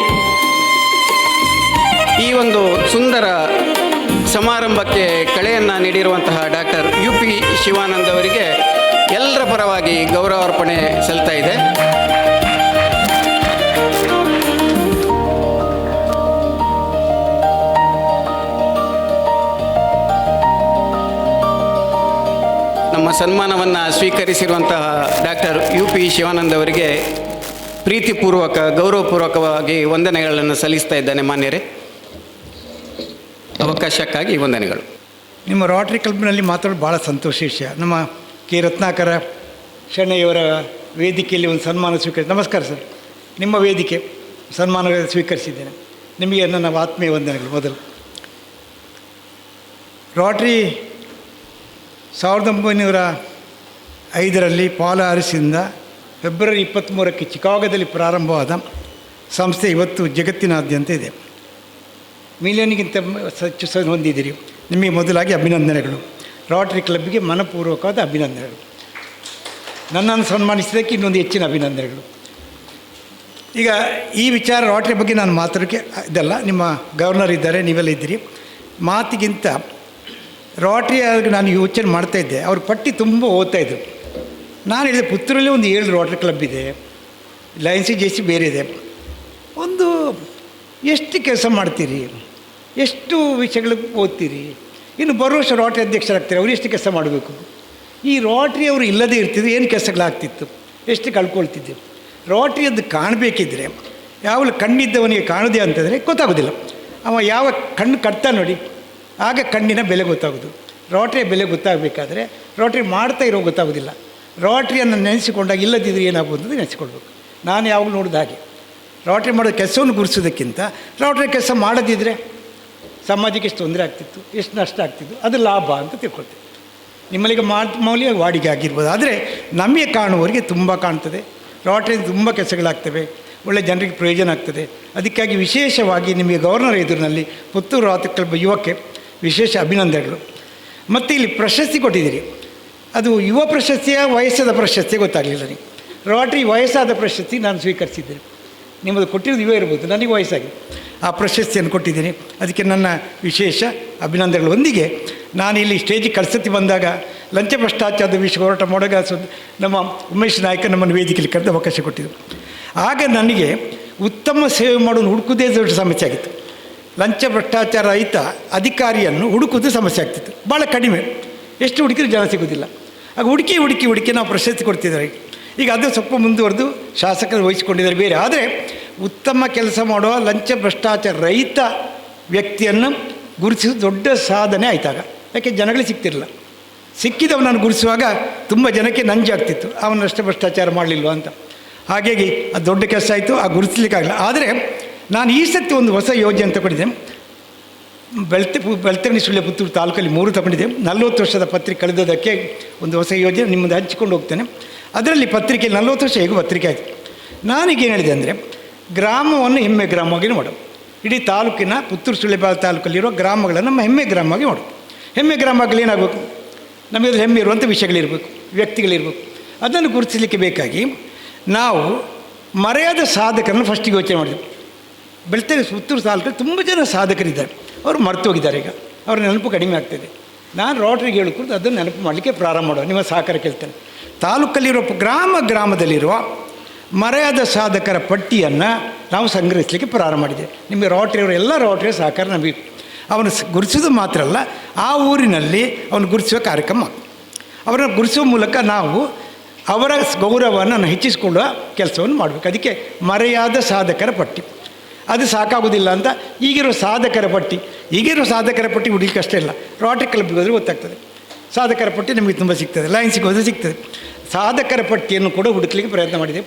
ಈ ಒಂದು ಸುಂದರ ಸಮಾರಂಭಕ್ಕೆ ಕಳೆಯನ್ನು ನೀಡಿರುವಂತಹ ಡಾಕ್ಟರ್ ಯು ಪಿ ಶಿವಾನಂದ್ ಅವರಿಗೆ ಎಲ್ಲರ ಪರವಾಗಿ ಗೌರವಾರ್ಪಣೆ ಸಲ್ತಾ ಇದೆ. ನಮ್ಮ ಸನ್ಮಾನವನ್ನು ಸ್ವೀಕರಿಸಿರುವಂತಹ ಡಾಕ್ಟರ್ ಯು ಪಿ ಶಿವಾನಂದ್ ಅವರಿಗೆ ಪ್ರೀತಿಪೂರ್ವಕ ಗೌರವಪೂರ್ವಕವಾಗಿ ವಂದನೆಗಳನ್ನು ಸಲ್ಲಿಸ್ತಾ ಇದ್ದೇನೆ. ಮಾನ್ಯರೇ, ಅವಕಾಶಕ್ಕಾಗಿ ವಂದನೆಗಳು. ನಿಮ್ಮ ರೋಟರಿ ಕ್ಲಬ್ನಲ್ಲಿ ಮಾತಾಡೋದು ಭಾಳ ಸಂತೋಷ ವಿಷಯ. ನಮ್ಮ ಕೆ ರತ್ನಾಕರ ಶೆಣೆಯವರ ವೇದಿಕೆಯಲ್ಲಿ ಒಂದು ಸನ್ಮಾನ ಸ್ವೀಕರಿಸಿ. ನಮಸ್ಕಾರ ಸರ್, ನಿಮ್ಮ ವೇದಿಕೆ ಸನ್ಮಾನ ಸ್ವೀಕರಿಸಿದ್ದೇನೆ. ನಿಮಗೆ ನನ್ನ ಆತ್ಮೀಯ ವಂದನೆಗಳು. ಮೊದಲು ರೋಟರಿ 1905ರಲ್ಲಿ ಪಾಲಾರಿಸಿಂದ ಫೆಬ್ರವರಿ 23ಕ್ಕೆ ಚಿಕಾಗೋದಲ್ಲಿ ಪ್ರಾರಂಭವಾದ ಸಂಸ್ಥೆ ಇವತ್ತು ಜಗತ್ತಿನಾದ್ಯಂತ ಇದೆ. ಮಿಲಿಯನ್ಗಿಂತ ಹೆಚ್ಚು ಹೊಂದಿದ್ದೀರಿ. ನಿಮಗೆ ಮೊದಲಾಗಿ ಅಭಿನಂದನೆಗಳು. ರೋಟರಿ ಕ್ಲಬ್ಗೆ ಮನಪೂರ್ವಕವಾದ ಅಭಿನಂದನೆಗಳು. ನನ್ನನ್ನು ಸನ್ಮಾನಿಸಿದ್ದಕ್ಕೆ ಇನ್ನೊಂದು ಹೆಚ್ಚಿನ ಅಭಿನಂದನೆಗಳು. ಈಗ ಈ ವಿಚಾರ ರೋಟರಿ ಬಗ್ಗೆ ನಾನು ಮಾತಾಡೋಕ್ಕೆ ಇದಲ್ಲ, ನಿಮ್ಮ ಗವರ್ನರ್ ಇದ್ದಾರೆ, ನೀವೆಲ್ಲ ಇದ್ದೀರಿ. ಮಾತಿಗಿಂತ ರೋಟರಿ ನಾನು ಯೋಚನೆ ಮಾಡ್ತಾಯಿದ್ದೆ. ಅವ್ರ ಪಟ್ಟಿ ತುಂಬ ಓದ್ತಾಯಿದ್ರು. ನಾನು ಹೇಳಿದೆ ಪುತ್ತೂರಲ್ಲಿ ಒಂದು 7 ರೋಟರಿ ಕ್ಲಬ್ ಇದೆ, ಲಯನ್ಸಿ ಜೇಸಿ ಬೇರೆ ಇದೆ. ಒಂದು ಎಷ್ಟು ಕೆಲಸ ಮಾಡ್ತೀರಿ, ಎಷ್ಟು ವಿಷಯಗಳಿಗೆ ಓದ್ತೀರಿ, ಇನ್ನು ಬರೋ ವರ್ಷ ರೋಟರಿ ಅಧ್ಯಕ್ಷರಾಗ್ತಾರೆ, ಅವ್ರು ಎಷ್ಟು ಕೆಲಸ ಮಾಡಬೇಕು. ಈ ರೋಟರಿ ಅವರು ಇಲ್ಲದೇ ಇರ್ತಿದ್ರು ಏನು ಕೆಲಸಗಳಾಗ್ತಿತ್ತು, ಎಷ್ಟು ಕಳ್ಕೊಳ್ತಿದ್ದೆವು. ರೋಟರಿಯದ್ದು ಕಾಣಬೇಕಿದ್ರೆ ಯಾವಾಗಲೂ ಕಣ್ಣಿದ್ದವನಿಗೆ ಕಾಣೋದೇ ಅಂತಂದರೆ ಗೊತ್ತಾಗೋದಿಲ್ಲ. ಅವ ಯಾವ ಕಣ್ಣು ಕಟ್ತಾ ನೋಡಿ ಆಗ ಕಣ್ಣಿನ ಬೆಲೆ ಗೊತ್ತಾಗೋದು. ರೋಟರಿಯ ಬೆಲೆ ಗೊತ್ತಾಗಬೇಕಾದ್ರೆ ರೋಟರಿ ಮಾಡ್ತಾ ಇರೋ ಗೊತ್ತಾಗೋದಿಲ್ಲ. ರೋಟರಿಯನ್ನು ನೆನೆಸಿಕೊಂಡಾಗ ಇಲ್ಲದಿದ್ದರೆ ಏನಾಗ್ಬೋದು ಅಂತ ನೆನೆಸ್ಕೊಳ್ಬೇಕು. ನಾನು ಯಾವಾಗಲೂ ನೋಡಿದ ಹಾಗೆ ರೋಟರಿ ಮಾಡೋ ಕೆಲಸವನ್ನು ಗುರುಸೋದಕ್ಕಿಂತ ರೋಟರಿ ಕೆಲಸ ಮಾಡದಿದ್ದರೆ ಸಮಾಜಕ್ಕೆ ಎಷ್ಟು ತೊಂದರೆ ಆಗ್ತಿತ್ತು, ಎಷ್ಟು ನಷ್ಟ ಆಗ್ತಿತ್ತು, ಅದು ಲಾಭ ಅಂತ ತಿಳ್ಕೊಳ್ತೀವಿ. ನಿಮ್ಮಲ್ಲಿಗೆ ಮಾಮೂಲಿ ವಾಡಿಕೆ ಆಗಿರ್ಬೋದು. ಆದರೆ ನಮಗೆ ಕಾಣುವವರಿಗೆ ತುಂಬ ಕಾಣ್ತದೆ. ರೋಟರಿಯಿಂದ ತುಂಬ ಕೆಲಸಗಳಾಗ್ತವೆ, ಒಳ್ಳೆ ಜನರಿಗೆ ಪ್ರಯೋಜನ ಆಗ್ತದೆ. ಅದಕ್ಕಾಗಿ ವಿಶೇಷವಾಗಿ ನಿಮಗೆ ಗವರ್ನರ್ ಎದುರಿನಲ್ಲಿ ಪುತ್ತೂರು ರೋಟರಿ ಕ್ಲಬ್ ಯುವಕ್ಕೆ ವಿಶೇಷ ಅಭಿನಂದನೆಗಳು. ಮತ್ತು ಇಲ್ಲಿ ಪ್ರಶಸ್ತಿ ಕೊಟ್ಟಿದ್ದೀರಿ, ಅದು ಯುವ ಪ್ರಶಸ್ತಿಯ ವಯಸ್ಸಾದ ಪ್ರಶಸ್ತಿ ಗೊತ್ತಾಗಲಿಲ್ಲ. ನೀವು ರೋಟರಿ ವಯಸ್ಸಾದ ಪ್ರಶಸ್ತಿ ನಾನು ಸ್ವೀಕರಿಸಿದ್ದೇನೆ. ನಿಮ್ಮದು ಕೊಟ್ಟಿರೋದು ಯುವ ಇರ್ಬೋದು, ನನಗೆ ವಯಸ್ಸಾಗಿದೆ. ಆ ಪ್ರಶಸ್ತಿಯನ್ನು ಕೊಟ್ಟಿದ್ದೀನಿ, ಅದಕ್ಕೆ ನನ್ನ ವಿಶೇಷ ಅಭಿನಂದನೆಗಳೊಂದಿಗೆ ನಾನು ಇಲ್ಲಿ ಸ್ಟೇಜಿಗೆ ಕಳ್ಸತಿ ಬಂದಾಗ ಲಂಚ ಭ್ರಷ್ಟಾಚಾರದ ವಿಷಯ ಹೋರಾಟ ಮಾಡೋಗ ನಮ್ಮ ಉಮೇಶ್ ನಾಯ್ಕ ನಮ್ಮನ್ನು ವೇದಿಕೆಯಲ್ಲಿ ಕರೆದು ಅವಕಾಶ ಕೊಟ್ಟಿದ್ದರು. ಆಗ ನನಗೆ ಉತ್ತಮ ಸೇವೆ ಮಾಡೋದು ಹುಡುಕುವುದೇ ದೊಡ್ಡ ಸಮಸ್ಯೆ ಆಗಿತ್ತು. ಲಂಚ ಭ್ರಷ್ಟಾಚಾರ ರಹಿತ ಅಧಿಕಾರಿಯನ್ನು ಹುಡುಕೋದು ಸಮಸ್ಯೆ ಆಗ್ತಿತ್ತು, ಭಾಳ ಕಡಿಮೆ, ಎಷ್ಟು ಹುಡುಕಿದ್ರು ಜನ ಸಿಗೋದಿಲ್ಲ. ಆಗ ಹುಡುಕಿ ನಾವು ಪ್ರಶಸ್ತಿ ಕೊಡ್ತಿದ್ದಾರೆ. ಈಗ ಅದು ಸ್ವಲ್ಪ ಮುಂದುವರೆದು ಶಾಸಕರು ವಹಿಸಿಕೊಂಡಿದ್ದಾರೆ ಬೇರೆ. ಆದರೆ ಉತ್ತಮ ಕೆಲಸ ಮಾಡುವ ಲಂಚ ಭ್ರಷ್ಟಾಚಾರ ರಹಿತ ವ್ಯಕ್ತಿಯನ್ನು ಗುರುತಿಸೋದು ದೊಡ್ಡ ಸಾಧನೆ ಆಯ್ತಾಗ. ಯಾಕೆ ಜನಗಳಿಗೆ ಸಿಗ್ತಿರಲಿಲ್ಲ. ಸಿಕ್ಕಿದವನನ್ನು ಗುರುತಿಸುವಾಗ ತುಂಬ ಜನಕ್ಕೆ ನಂಜಾಗ್ತಿತ್ತು, ಅವನಷ್ಟು ಭ್ರಷ್ಟಾಚಾರ ಮಾಡಲಿಲ್ವ ಅಂತ. ಹಾಗಾಗಿ ಅದು ದೊಡ್ಡ ಕೆಲಸ ಆಯಿತು, ಆ ಗುರುತಿಸಲಿಕ್ಕಾಗಲ್ಲ. ಆದರೆ ನಾನು ಈ ಸತಿ ಒಂದು ಹೊಸ ಯೋಜನೆ ತಗೊಂಡಿದ್ದೆ. ಬೆಳ್ತಂಗಡಿ ಸುಳ್ಯ ಪುತ್ತೂರು ತಾಲೂಕಲ್ಲಿ 3 ತಗೊಂಡಿದ್ದೆ. 40 ವರ್ಷದ ಪತ್ರಿಕೆ ಕಳೆದೋದಕ್ಕೆ ಒಂದು ಹೊಸ ಯೋಜನೆ ನಿಮ್ಮದು ಹಂಚಿಕೊಂಡು ಹೋಗ್ತೇನೆ. ಅದರಲ್ಲಿ ಪತ್ರಿಕೆ 40 ವರ್ಷ ಹೇಗೂ ಪತ್ರಿಕೆ ಆಯಿತು. ನಾನೀಗೇನು ಹೇಳಿದೆ ಅಂದರೆ, ಗ್ರಾಮವನ್ನು ಹೆಮ್ಮೆ ಗ್ರಾಮವಾಗಿ ಮಾಡೋದು. ಇಡೀ ತಾಲೂಕಿನ ಪುತ್ತೂರು ಸುಳ್ಯಬಾಳ ತಾಲೂಕಲ್ಲಿರೋ ಗ್ರಾಮಗಳನ್ನು ನಮ್ಮ ಹೆಮ್ಮೆ ಗ್ರಾಮವಾಗಿ ಮಾಡೋದು. ಹೆಮ್ಮೆ ಗ್ರಾಮಗಳು ಏನಾಗಬೇಕು, ನಮಗೆ ಹೆಮ್ಮೆ ಇರುವಂಥ ವಿಷಯಗಳಿರಬೇಕು, ವ್ಯಕ್ತಿಗಳಿರಬೇಕು. ಅದನ್ನು ಗುರುತಿಸಲಿಕ್ಕೆ ಬೇಕಾಗಿ ನಾವು ಮರೆಯಾದ ಸಾಧಕರನ್ನು ಫಸ್ಟಿಗೆ ಯೋಚನೆ ಮಾಡಿದ್ವಿ. ಬೆಳ್ತಂಗಡಿ ಪುತ್ತೂರು ತಾಲೂಕಲ್ಲಿ ತುಂಬ ಜನ ಸಾಧಕರಿದ್ದಾರೆ, ಅವರು ಮರೆತು ಹೋಗಿದ್ದಾರೆ. ಈಗ ಅವ್ರ ನೆನಪು ಕಡಿಮೆ ಆಗ್ತಾಯಿದೆ. ನಾನು ರೋಟರಿಗೆ ಹೇಳಿಕೊಂಡು ಅದನ್ನು ನೆನಪು ಮಾಡಲಿಕ್ಕೆ ಪ್ರಾರಂಭ ಮಾಡುವ, ನಿಮ್ಮ ಸಹಕಾರ ಕೇಳ್ತೇನೆ. ತಾಲೂಕಲ್ಲಿರೋ ಗ್ರಾಮದಲ್ಲಿರುವ ಮರೆಯಾದ ಸಾಧಕರ ಪಟ್ಟಿಯನ್ನು ನಾವು ಸಂಗ್ರಹಿಸಲಿಕ್ಕೆ ಪ್ರಾರಂಭ ಮಾಡಿದ್ದೇವೆ. ನಿಮಗೆ ರೋಟರಿಯವರು ಎಲ್ಲ ರೋಟರಿಯ ಸಹಕಾರ ನಮಗೆ. ಅವನು ಗುರುತಿಸೋದು ಮಾತ್ರ ಅಲ್ಲ, ಆ ಊರಿನಲ್ಲಿ ಅವನು ಗುರುತಿಸುವ ಕಾರ್ಯಕ್ರಮ. ಅವರನ್ನು ಗುರುತಿಸುವ ಮೂಲಕ ನಾವು ಅವರ ಗೌರವವನ್ನು ಹೆಚ್ಚಿಸಿಕೊಳ್ಳುವ ಕೆಲಸವನ್ನು ಮಾಡಬೇಕು. ಅದಕ್ಕೆ ಮರೆಯಾದ ಸಾಧಕರ ಪಟ್ಟಿ. ಅದು ಸಾಕಾಗೋದಿಲ್ಲ ಅಂತ ಈಗಿರೋ ಸಾಧಕರ ಪಟ್ಟಿ ಹುಡುಗಲಿಕ್ಕೆ ಅಷ್ಟೇ ಇಲ್ಲ. ರೋಟರಿ ಕ್ಲಬ್ಗೆ ಹೋದರೆ ಗೊತ್ತಾಗ್ತದೆ. ಸಾಧಕರ ಪಟ್ಟಿ ನಮಗೆ ತುಂಬ ಸಿಗ್ತದೆ, ಲಯನ್ಸಿಗೆ ಹೋದರೆ ಸಿಗ್ತದೆ. ಸಾಧಕರ ಪಟ್ಟಿಯನ್ನು ಕೂಡ ಹುಡುಕಲಿಕ್ಕೆ ಪ್ರಯತ್ನ ಮಾಡಿದೆ.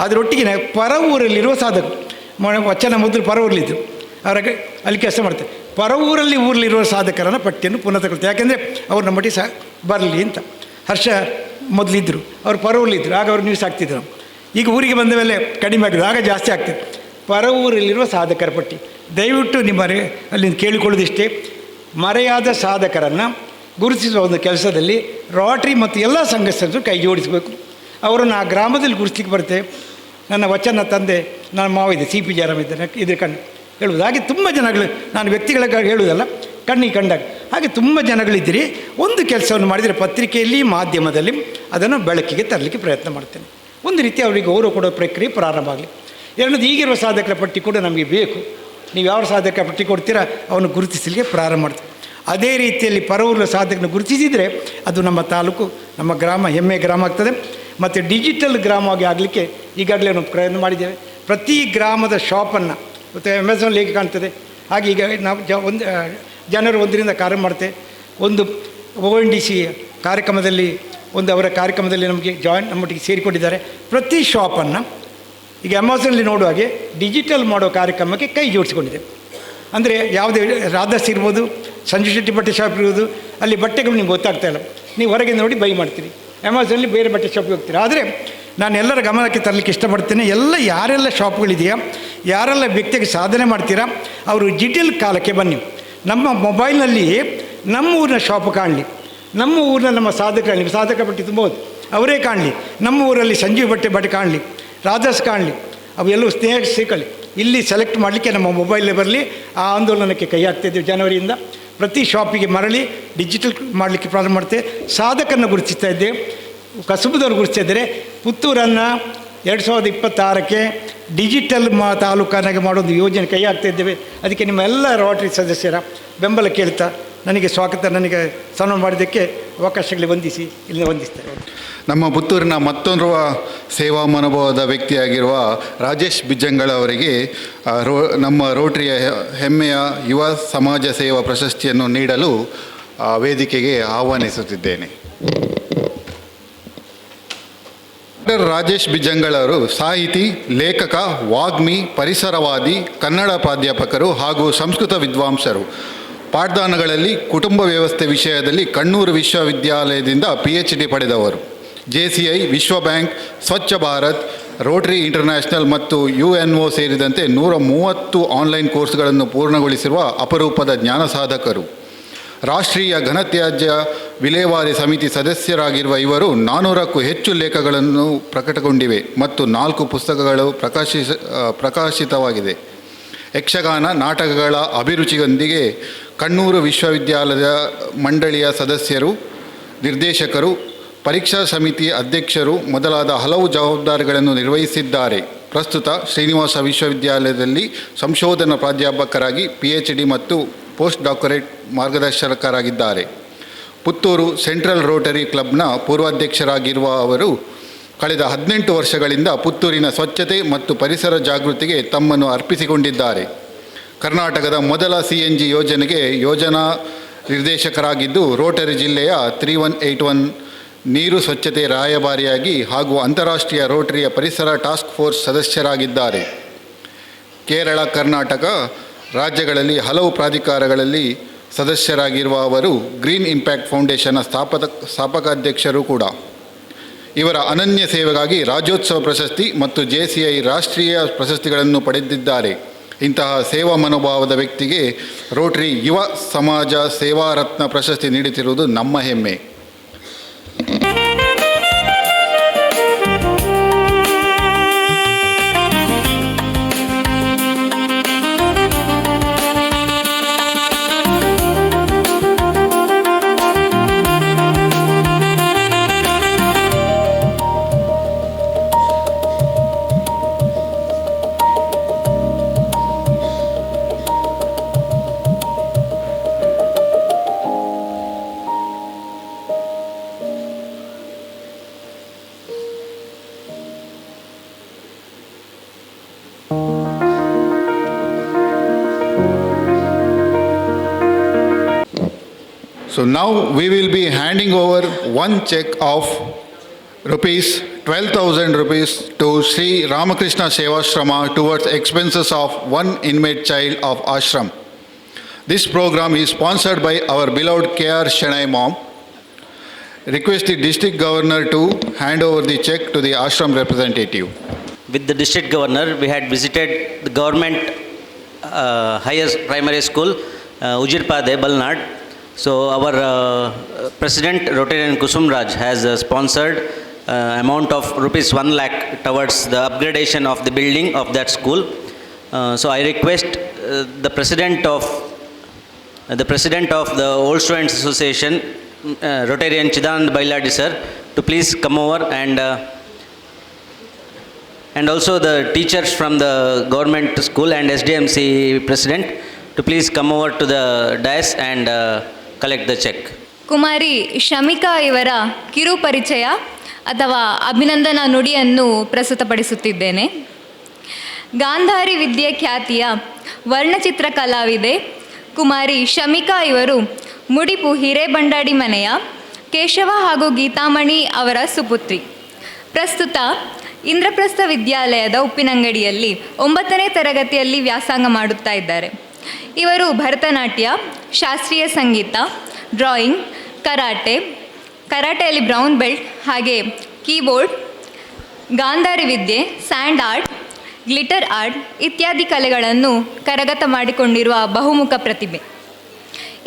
ಅದರೊಟ್ಟಿಗೆ ಪರ ಊರಲ್ಲಿರುವ ಸಾಧಕರು, ವಚನ ಮೊದಲು ಪರ ಊರಲ್ಲಿದ್ದರು, ಅವರಿಗೆ ಅಲ್ಲಿ ಕೆಲಸ ಮಾಡ್ತಾರೆ. ಪರ ಊರಲ್ಲಿರುವ ಸಾಧಕರನ್ನು ಪಟ್ಟಿಯನ್ನು ಪುನಃ ತಗೊಳ್ತಾರೆ. ಯಾಕೆಂದರೆ ಅವ್ರು ನಮ್ಮ ಮಟ್ಟಿಗೆ ಬರಲಿ ಅಂತ. ಹರ್ಷ ಮೊದಲಿದ್ದರು, ಅವ್ರು ಪರ ಊರಲ್ಲಿದ್ದರು, ಆಗ ಅವ್ರು ನ್ಯೂಸ್ ಆಗ್ತಿದ್ರು. ಈಗ ಊರಿಗೆ ಬಂದ ಮೇಲೆ ಕಡಿಮೆ ಆಗಿದೆ, ಆಗ ಜಾಸ್ತಿ ಆಗ್ತದೆ. ಪರ ಊರಲ್ಲಿರುವ ಸಾಧಕರ ಪಟ್ಟಿ ದಯವಿಟ್ಟು ನಿಮ್ಮ ಅಲ್ಲಿಂದ ಕೇಳಿಕೊಳ್ಳೋದಿಷ್ಟೇ, ಮರೆಯಾದ ಸಾಧಕರನ್ನು ಗುರುತಿಸುವ ಒಂದು ಕೆಲಸದಲ್ಲಿ ರೋಟರಿ ಮತ್ತು ಎಲ್ಲ ಸಂಘಸ್ಥರು ಕೈ ಜೋಡಿಸಬೇಕು. ಅವರನ್ನು ಆ ಗ್ರಾಮದಲ್ಲಿ ಗುರುತಿಸ್ಲಿಕ್ಕೆ ಬರುತ್ತೆ. ನನ್ನ ವಚನ ತಂದೆ, ನನ್ನ ಮಾವ ಇದೆ, CP ಜಯರಾಮ್ ಇದ್ದಾನೆ, ಇದ್ರ ಕಣ್ಣು ಹೇಳುವುದು. ಹಾಗೆ ತುಂಬ ಜನಗಳು, ನಾನು ವ್ಯಕ್ತಿಗಳ ಹೇಳುವುದಲ್ಲ, ಕಣ್ಣಿಗೆ ಕಂಡಾಗ ಹಾಗೆ ತುಂಬ ಜನಗಳಿದ್ದೀರಿ. ಒಂದು ಕೆಲಸವನ್ನು ಮಾಡಿದರೆ ಪತ್ರಿಕೆಯಲ್ಲಿ, ಮಾಧ್ಯಮದಲ್ಲಿ ಅದನ್ನು ಬೆಳಕಿಗೆ ತರಲಿಕ್ಕೆ ಪ್ರಯತ್ನ ಮಾಡ್ತೇನೆ. ಒಂದು ರೀತಿ ಅವರಿಗೆ ಗೌರವ ಕೊಡೋ ಪ್ರಕ್ರಿಯೆ ಪ್ರಾರಂಭ ಆಗಲಿ. ಎರಡನೇದು, ಈಗಿರುವ ಸಾಧಕರ ಪಟ್ಟಿ ಕೂಡ ನಮಗೆ ಬೇಕು. ನೀವು ಯಾವ ಸಾಧಕರ ಪಟ್ಟಿ ಕೊಡ್ತೀರಾ ಅವನು ಗುರುತಿಸಲಿಕ್ಕೆ ಪ್ರಾರಂಭ ಮಾಡ್ತೀವಿ. ಅದೇ ರೀತಿಯಲ್ಲಿ ಪರವೂರ ಸಾಧಕನ ಗುರುತಿಸಿದರೆ ಅದು ನಮ್ಮ ತಾಲೂಕು, ನಮ್ಮ ಗ್ರಾಮ ಹೆಮ್ಮೆ ಗ್ರಾಮ ಆಗ್ತದೆ. ಮತ್ತು ಡಿಜಿಟಲ್ ಗ್ರಾಮವಾಗಿ ಆಗಲಿಕ್ಕೆ ಈಗಾಗಲೇ ನಾವು ಪ್ರಯತ್ನ ಮಾಡಿದ್ದೇವೆ. ಪ್ರತಿ ಗ್ರಾಮದ ಶಾಪನ್ನು ಮತ್ತು ಅಮೆಝಾನ್ ಹೇಗೆ ಕಾಣ್ತದೆ ಹಾಗೆ ಈಗ ನಾವು ಜನರು 1ರಿಂದ ಕಾರ್ಯ ಮಾಡ್ತೇವೆ. ಒಂದು ONDC ಕಾರ್ಯಕ್ರಮದಲ್ಲಿ, ಅವರ ಕಾರ್ಯಕ್ರಮದಲ್ಲಿ ನಮಗೆ ನಮ್ಮೊಟ್ಟಿಗೆ ಸೇರಿಕೊಂಡಿದ್ದಾರೆ. ಪ್ರತಿ ಶಾಪನ್ನು ಈಗ ಅಮೆಝಾನಲ್ಲಿ ನೋಡುವ ಹಾಗೆ ಡಿಜಿಟಲ್ ಮಾಡೋ ಕಾರ್ಯಕ್ರಮಕ್ಕೆ ಕೈ ಜೋಡಿಸಿಕೊಂಡಿದೆ. ಅಂದರೆ ಯಾವುದೇ ರಾಧಾಸ್ ಇರ್ಬೋದು, ಸಂಜು ಶೆಟ್ಟಿ ಬಟ್ಟೆ ಶಾಪ್ ಇರ್ಬೋದು, ಅಲ್ಲಿ ಬಟ್ಟೆಗಳು ನಿಮ್ಗೆ ಗೊತ್ತಾಗ್ತಾಯಿಲ್ಲ, ನೀವು ಹೊರಗೆ ನೋಡಿ ಬೈ ಮಾಡ್ತೀರಿ. ಅಮೆಝಾನಲ್ಲಿ ಬೇರೆ ಬಟ್ಟೆ ಶಾಪಿಗೆ ಹೋಗ್ತೀರಿ. ಆದರೆ ನಾನು ಎಲ್ಲರ ಗಮನಕ್ಕೆ ತರಲಿಕ್ಕೆ ಇಷ್ಟಪಡ್ತೇನೆ. ಯಾರೆಲ್ಲ ಶಾಪ್ಗಳಿದೆಯಾ, ಯಾರೆಲ್ಲ ವ್ಯಕ್ತಿಗೆ ಸಾಧನೆ ಮಾಡ್ತೀರಾ, ಅವರು ಡಿಜಿಟಲ್ ಕಾಲಕ್ಕೆ ಬನ್ನಿ. ನಮ್ಮ ಮೊಬೈಲ್ನಲ್ಲಿ ನಮ್ಮ ಊರಿನ ಶಾಪ್ ಕಾಣಲಿ, ನಮ್ಮ ಊರಿನ ನಮ್ಮ ಸಾಧಕರಲ್ಲಿ ಸಾಧಕ ಬಟ್ಟೆ ತುಂಬೋದು ಅವರೇ ಕಾಣಲಿ, ನಮ್ಮ ಊರಲ್ಲಿ ಸಂಜೀವ್ ಬಟ್ಟೆ ಕಾಣಲಿ, ರಾಧಾಸ್ ಕಾಣಲಿ, ಅವೆಲ್ಲವೂ ಸ್ನೇಹ ಸಿಕ್ಕಲಿ. ಇಲ್ಲಿ ಸೆಲೆಕ್ಟ್ ಮಾಡಲಿಕ್ಕೆ ನಮ್ಮ ಮೊಬೈಲೇ ಬರಲಿ. ಆ ಆಂದೋಲನಕ್ಕೆ ಕೈ ಹಾಕ್ತಾಯಿದ್ದೀವಿ. ಜನವರಿಯಿಂದ ಪ್ರತಿ ಶಾಪಿಗೆ ಮರಳಿ ಡಿಜಿಟಲ್ ಮಾಡಲಿಕ್ಕೆ ಪ್ರಾರಂಭ ಮಾಡ್ತೇವೆ. ಸಾಧಕರನ್ನು ಗುರುತಿಸ್ತಾ ಇದ್ದೇವೆ, ಕಸುಬುದವರು ಗುರುತಿಸ್ತಾ ಇದ್ದಾರೆ. ಪುತ್ತೂರನ್ನು 2026ಕ್ಕೆ ಡಿಜಿಟಲ್ ತಾಲೂಕನ್ನಾಗಿ ಮಾಡೋದು ಯೋಜನೆ ಕೈ ಹಾಕ್ತಾಯಿದ್ದೇವೆ. ಅದಕ್ಕೆ ನಿಮ್ಮ ಎಲ್ಲ ರೋಟರಿ ಸದಸ್ಯರ ಬೆಂಬಲ ಕೇಳ್ತಾ ನನಗೆ ಸ್ವಾಗತ, ನನಗೆ ಸನ್ಮಾನ ಮಾಡಿದ್ದಕ್ಕೆ ಅವಕಾಶಗಳಿಗೆ ವಂದಿಸಿ ಇಲ್ಲಿ ವಂದಿಸ್ತಾರೆ. ನಮ್ಮ ಪುತ್ತೂರಿನ ಮತ್ತೊಂದು ಸೇವಾ ಮನೋಭಾವದ ವ್ಯಕ್ತಿಯಾಗಿರುವ ರಾಜೇಶ್ ಬಿಜ್ಜಂಗಳ ಅವರಿಗೆ ನಮ್ಮ ರೋಟರಿಯ ಹೆಮ್ಮೆಯ ಯುವ ಸಮಾಜ ಸೇವಾ ಪ್ರಶಸ್ತಿಯನ್ನು ನೀಡಲು ವೇದಿಕೆಗೆ ಆಹ್ವಾನಿಸುತ್ತಿದ್ದೇನೆ. ಡಾಕ್ಟರ್ ರಾಜೇಶ್ ಬಿಜ್ಜಂಗಳವರು ಸಾಹಿತಿ, ಲೇಖಕ, ವಾಗ್ಮಿ, ಪರಿಸರವಾದಿ, ಕನ್ನಡ ಪ್ರಾಧ್ಯಾಪಕರು ಹಾಗೂ ಸಂಸ್ಕೃತ ವಿದ್ವಾಂಸರು. ಪಾಠದಾನಗಳಲ್ಲಿ ಕುಟುಂಬ ವ್ಯವಸ್ಥೆ ವಿಷಯದಲ್ಲಿ ಕಣ್ಣೂರು ವಿಶ್ವವಿದ್ಯಾಲಯದಿಂದ PhD ಪಡೆದವರು. JCI, ವಿಶ್ವ bank, Swachh Bharat, Rotary international ಮತ್ತು UNO ಸೇರಿದಂತೆ 130 ಆನ್ಲೈನ್ ಕೋರ್ಸ್ಗಳನ್ನು ಪೂರ್ಣಗೊಳಿಸಿರುವ ಅಪರೂಪದ ಜ್ಞಾನ ಸಾಧಕರು. ರಾಷ್ಟ್ರೀಯ ಘನತ್ಯಾಜ್ಯ ವಿಲೇವಾರಿ ಸಮಿತಿ ಸದಸ್ಯರಾಗಿರುವ ಇವರು 400ಕ್ಕೂ ಹೆಚ್ಚು ಲೇಖಗಳನ್ನು ಪ್ರಕಟಗೊಂಡಿವೆ ಮತ್ತು 4 ಪುಸ್ತಕಗಳು ಪ್ರಕಾಶಿತವಾಗಿದೆ. ಯಕ್ಷಗಾನ ನಾಟಕಗಳ ಅಭಿರುಚಿಯೊಂದಿಗೆ ಕಣ್ಣೂರು ವಿಶ್ವವಿದ್ಯಾಲಯದ ಮಂಡಳಿಯ ಸದಸ್ಯರು, ನಿರ್ದೇಶಕರು, ಪರೀಕ್ಷಾ ಸಮಿತಿ ಅಧ್ಯಕ್ಷರು ಮೊದಲಾದ ಹಲವು ಜವಾಬ್ದಾರಿಗಳನ್ನು ನಿರ್ವಹಿಸಿದ್ದಾರೆ. ಪ್ರಸ್ತುತ ಶ್ರೀನಿವಾಸ ವಿಶ್ವವಿದ್ಯಾಲಯದಲ್ಲಿ ಸಂಶೋಧನಾ ಪ್ರಾಧ್ಯಾಪಕರಾಗಿ PhD ಮತ್ತು ಪೋಸ್ಟ್ ಡಾಕ್ಟರೇಟ್ ಮಾರ್ಗದರ್ಶಕರಾಗಿದ್ದಾರೆ. ಪುತ್ತೂರು ಸೆಂಟ್ರಲ್ ರೋಟರಿ ಕ್ಲಬ್ನ ಪೂರ್ವಾಧ್ಯಕ್ಷರಾಗಿರುವ ಅವರು ಕಳೆದ 18 ವರ್ಷಗಳಿಂದ ಪುತ್ತೂರಿನ ಸ್ವಚ್ಛತೆ ಮತ್ತು ಪರಿಸರ ಜಾಗೃತಿಗೆ ತಮ್ಮನ್ನು ಅರ್ಪಿಸಿಕೊಂಡಿದ್ದಾರೆ. ಕರ್ನಾಟಕದ ಮೊದಲ CNG ಯೋಜನೆಗೆ ಯೋಜನಾ ನಿರ್ದೇಶಕರಾಗಿದ್ದು ರೋಟರಿ ಜಿಲ್ಲೆಯ 3181 ನೀರು ಸ್ವಚ್ಛತೆ ರಾಯಭಾರಿಯಾಗಿ ಹಾಗೂ ಅಂತಾರಾಷ್ಟ್ರೀಯ ರೋಟರಿಯ ಪರಿಸರ ಟಾಸ್ಕ್ ಫೋರ್ಸ್ ಸದಸ್ಯರಾಗಿದ್ದಾರೆ. ಕೇರಳ, ಕರ್ನಾಟಕ ರಾಜ್ಯಗಳಲ್ಲಿ ಹಲವು ಪ್ರಾಧಿಕಾರಗಳಲ್ಲಿ ಸದಸ್ಯರಾಗಿರುವ ಅವರು ಗ್ರೀನ್ ಇಂಪ್ಯಾಕ್ಟ್ ಫೌಂಡೇಶನ್ನ ಸ್ಥಾಪಕಾಧ್ಯಕ್ಷರು ಕೂಡ. ಇವರ ಅನನ್ಯ ಸೇವೆಗಾಗಿ ರಾಜ್ಯೋತ್ಸವ ಪ್ರಶಸ್ತಿ ಮತ್ತು JCI ರಾಷ್ಟ್ರೀಯ ಪ್ರಶಸ್ತಿಗಳನ್ನು ಪಡೆದಿದ್ದಾರೆ. ಇಂತಹ ಸೇವಾ ಮನೋಭಾವದ ವ್ಯಕ್ತಿಗೆ ರೋಟರಿ ಯುವ ಸಮಾಜ ಸೇವಾ ರತ್ನ ಪ್ರಶಸ್ತಿ ನೀಡುತ್ತಿರುವುದು ನಮ್ಮ ಹೆಮ್ಮೆ. So now we will be handing over one check of ₹12,000 to Sri Ramakrishna Sevashrama towards expenses of one inmate child of ashram. This program is sponsored by our beloved 𝐾𝐻 mom. Request the district governor to hand over the check to the ashram representative. With the district governor, we had visited the government higher primary school, Ujirpade, Balnad. So our President Rotarian Kusumraj has sponsored amount of ₹1 lakh towards the upgradation of the building of that school. So I request the President of the Old Students Association, Rotarian Chidanand Bailadi sir, to please come over and also the teachers from the government school and SDMC President to please come over to the dais and collect the check. ಕುಮಾರಿ ಶಮಿಕಾ ಇವರ ಕಿರು ಪರಿಚಯ ಅಥವಾ ಅಭಿನಂದನಾ ನುಡಿಯನ್ನು ಪ್ರಸ್ತುತಪಡಿಸುತ್ತಿದ್ದೇನೆ. ಗಾಂಧಾರಿ ವಿದ್ಯೆ ಖ್ಯಾತಿಯ ವರ್ಣಚಿತ್ರ ಕಲಾವಿದೆ ಕುಮಾರಿ ಶಮಿಕಾ ಇವರು ಮುಡಿಪು ಹಿರೇಬಂಡಾಡಿ ಮನೆಯ ಕೇಶವ ಹಾಗೂ ಗೀತಾಮಣಿ ಅವರ ಸುಪುತ್ರಿ. ಪ್ರಸ್ತುತ ಇಂದ್ರಪ್ರಸ್ಥ ವಿದ್ಯಾಲಯದ ಉಪ್ಪಿನಂಗಡಿಯಲ್ಲಿ 9ನೇ ತರಗತಿಯಲ್ಲಿ ವ್ಯಾಸಂಗ ಮಾಡುತ್ತಾ ಇದ್ದಾರೆ. ಇವರು ಭರತನಾಟ್ಯ, ಶಾಸ್ತ್ರೀಯ ಸಂಗೀತ, ಡ್ರಾಯಿಂಗ್, ಕರಾಟೆಯಲ್ಲಿ ಬ್ರೌನ್ ಬೆಲ್ಟ್, ಹಾಗೆ ಕೀಬೋರ್ಡ್, ಗಾಂಧಾರಿ ವಿದ್ಯೆ, ಸ್ಯಾಂಡ್ ಆರ್ಟ್, ಗ್ಲಿಟರ್ ಆರ್ಟ್ ಇತ್ಯಾದಿ ಕಲೆಗಳನ್ನು ಕರಗತ ಮಾಡಿಕೊಂಡಿರುವ ಬಹುಮುಖ ಪ್ರತಿಭೆ.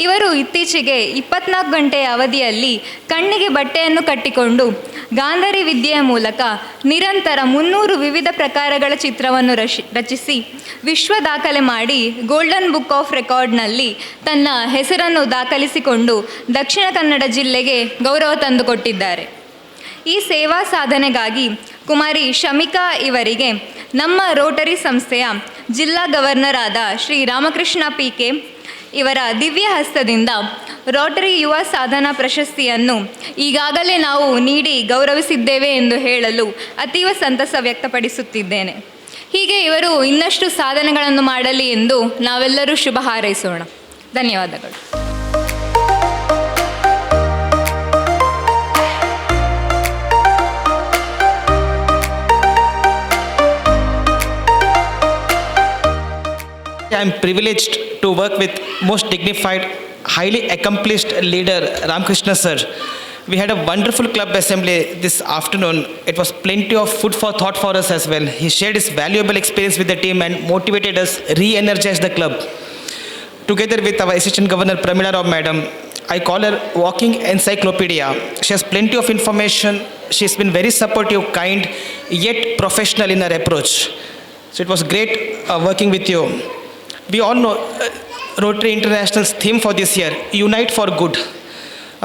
ಇವರು ಇತ್ತೀಚೆಗೆ 24 ಗಂಟೆಯ ಅವಧಿಯಲ್ಲಿ ಕಣ್ಣಿಗೆ ಬಟ್ಟೆಯನ್ನು ಕಟ್ಟಿಕೊಂಡು ಗಾಂಧಾರಿ ವಿದ್ಯೆಯ ಮೂಲಕ ನಿರಂತರ 300 ವಿವಿಧ ಪ್ರಕಾರಗಳ ಚಿತ್ರವನ್ನು ರಚಿಸಿ ವಿಶ್ವ ದಾಖಲೆ ಮಾಡಿ ಗೋಲ್ಡನ್ ಬುಕ್ ಆಫ್ ರೆಕಾರ್ಡ್ನಲ್ಲಿ ತನ್ನ ಹೆಸರನ್ನು ದಾಖಲಿಸಿಕೊಂಡು ದಕ್ಷಿಣ ಕನ್ನಡ ಜಿಲ್ಲೆಗೆ ಗೌರವ ತಂದುಕೊಟ್ಟಿದ್ದಾರೆ. ಈ ಸೇವಾ ಸಾಧನೆಗಾಗಿ ಕುಮಾರಿ ಶಮಿಕಾ ಇವರಿಗೆ ನಮ್ಮ ರೋಟರಿ ಸಂಸ್ಥೆಯ ಜಿಲ್ಲಾ ಗವರ್ನರ್ ಆದ ಶ್ರೀ ರಾಮಕೃಷ್ಣ PK ಇವರ ದಿವ್ಯ ಹಸ್ತದಿಂದ ರೋಟರಿ ಯುವ ಸಾಧನಾ ಪ್ರಶಸ್ತಿಯನ್ನು ಈಗಾಗಲೇ ನಾವು ನೀಡಿ ಗೌರವಿಸಿದ್ದೇವೆ ಎಂದು ಹೇಳಲು ಅತೀವ ಸಂತಸ ವ್ಯಕ್ತಪಡಿಸುತ್ತಿದ್ದೇನೆ. ಹೀಗೆ ಇವರು ಇನ್ನಷ್ಟು ಸಾಧನೆಗಳನ್ನು ಮಾಡಲಿ ಎಂದು ನಾವೆಲ್ಲರೂ ಶುಭ ಹಾರೈಸೋಣ. ಧನ್ಯವಾದಗಳು. I am privileged to work with most dignified, highly accomplished leader Ramakrishna sir. We had a wonderful club assembly this afternoon. It was plenty of food for thought for us as well. He shared his valuable experience with the team and motivated us, re-energized the club. Together with our Assistant Governor Pramila Rao Madam, I call her walking encyclopedia. She has plenty of information. She's been very supportive, kind, yet professional in her approach. So it was great working with you. We all know Rotary International's theme for this year, Unite for Good.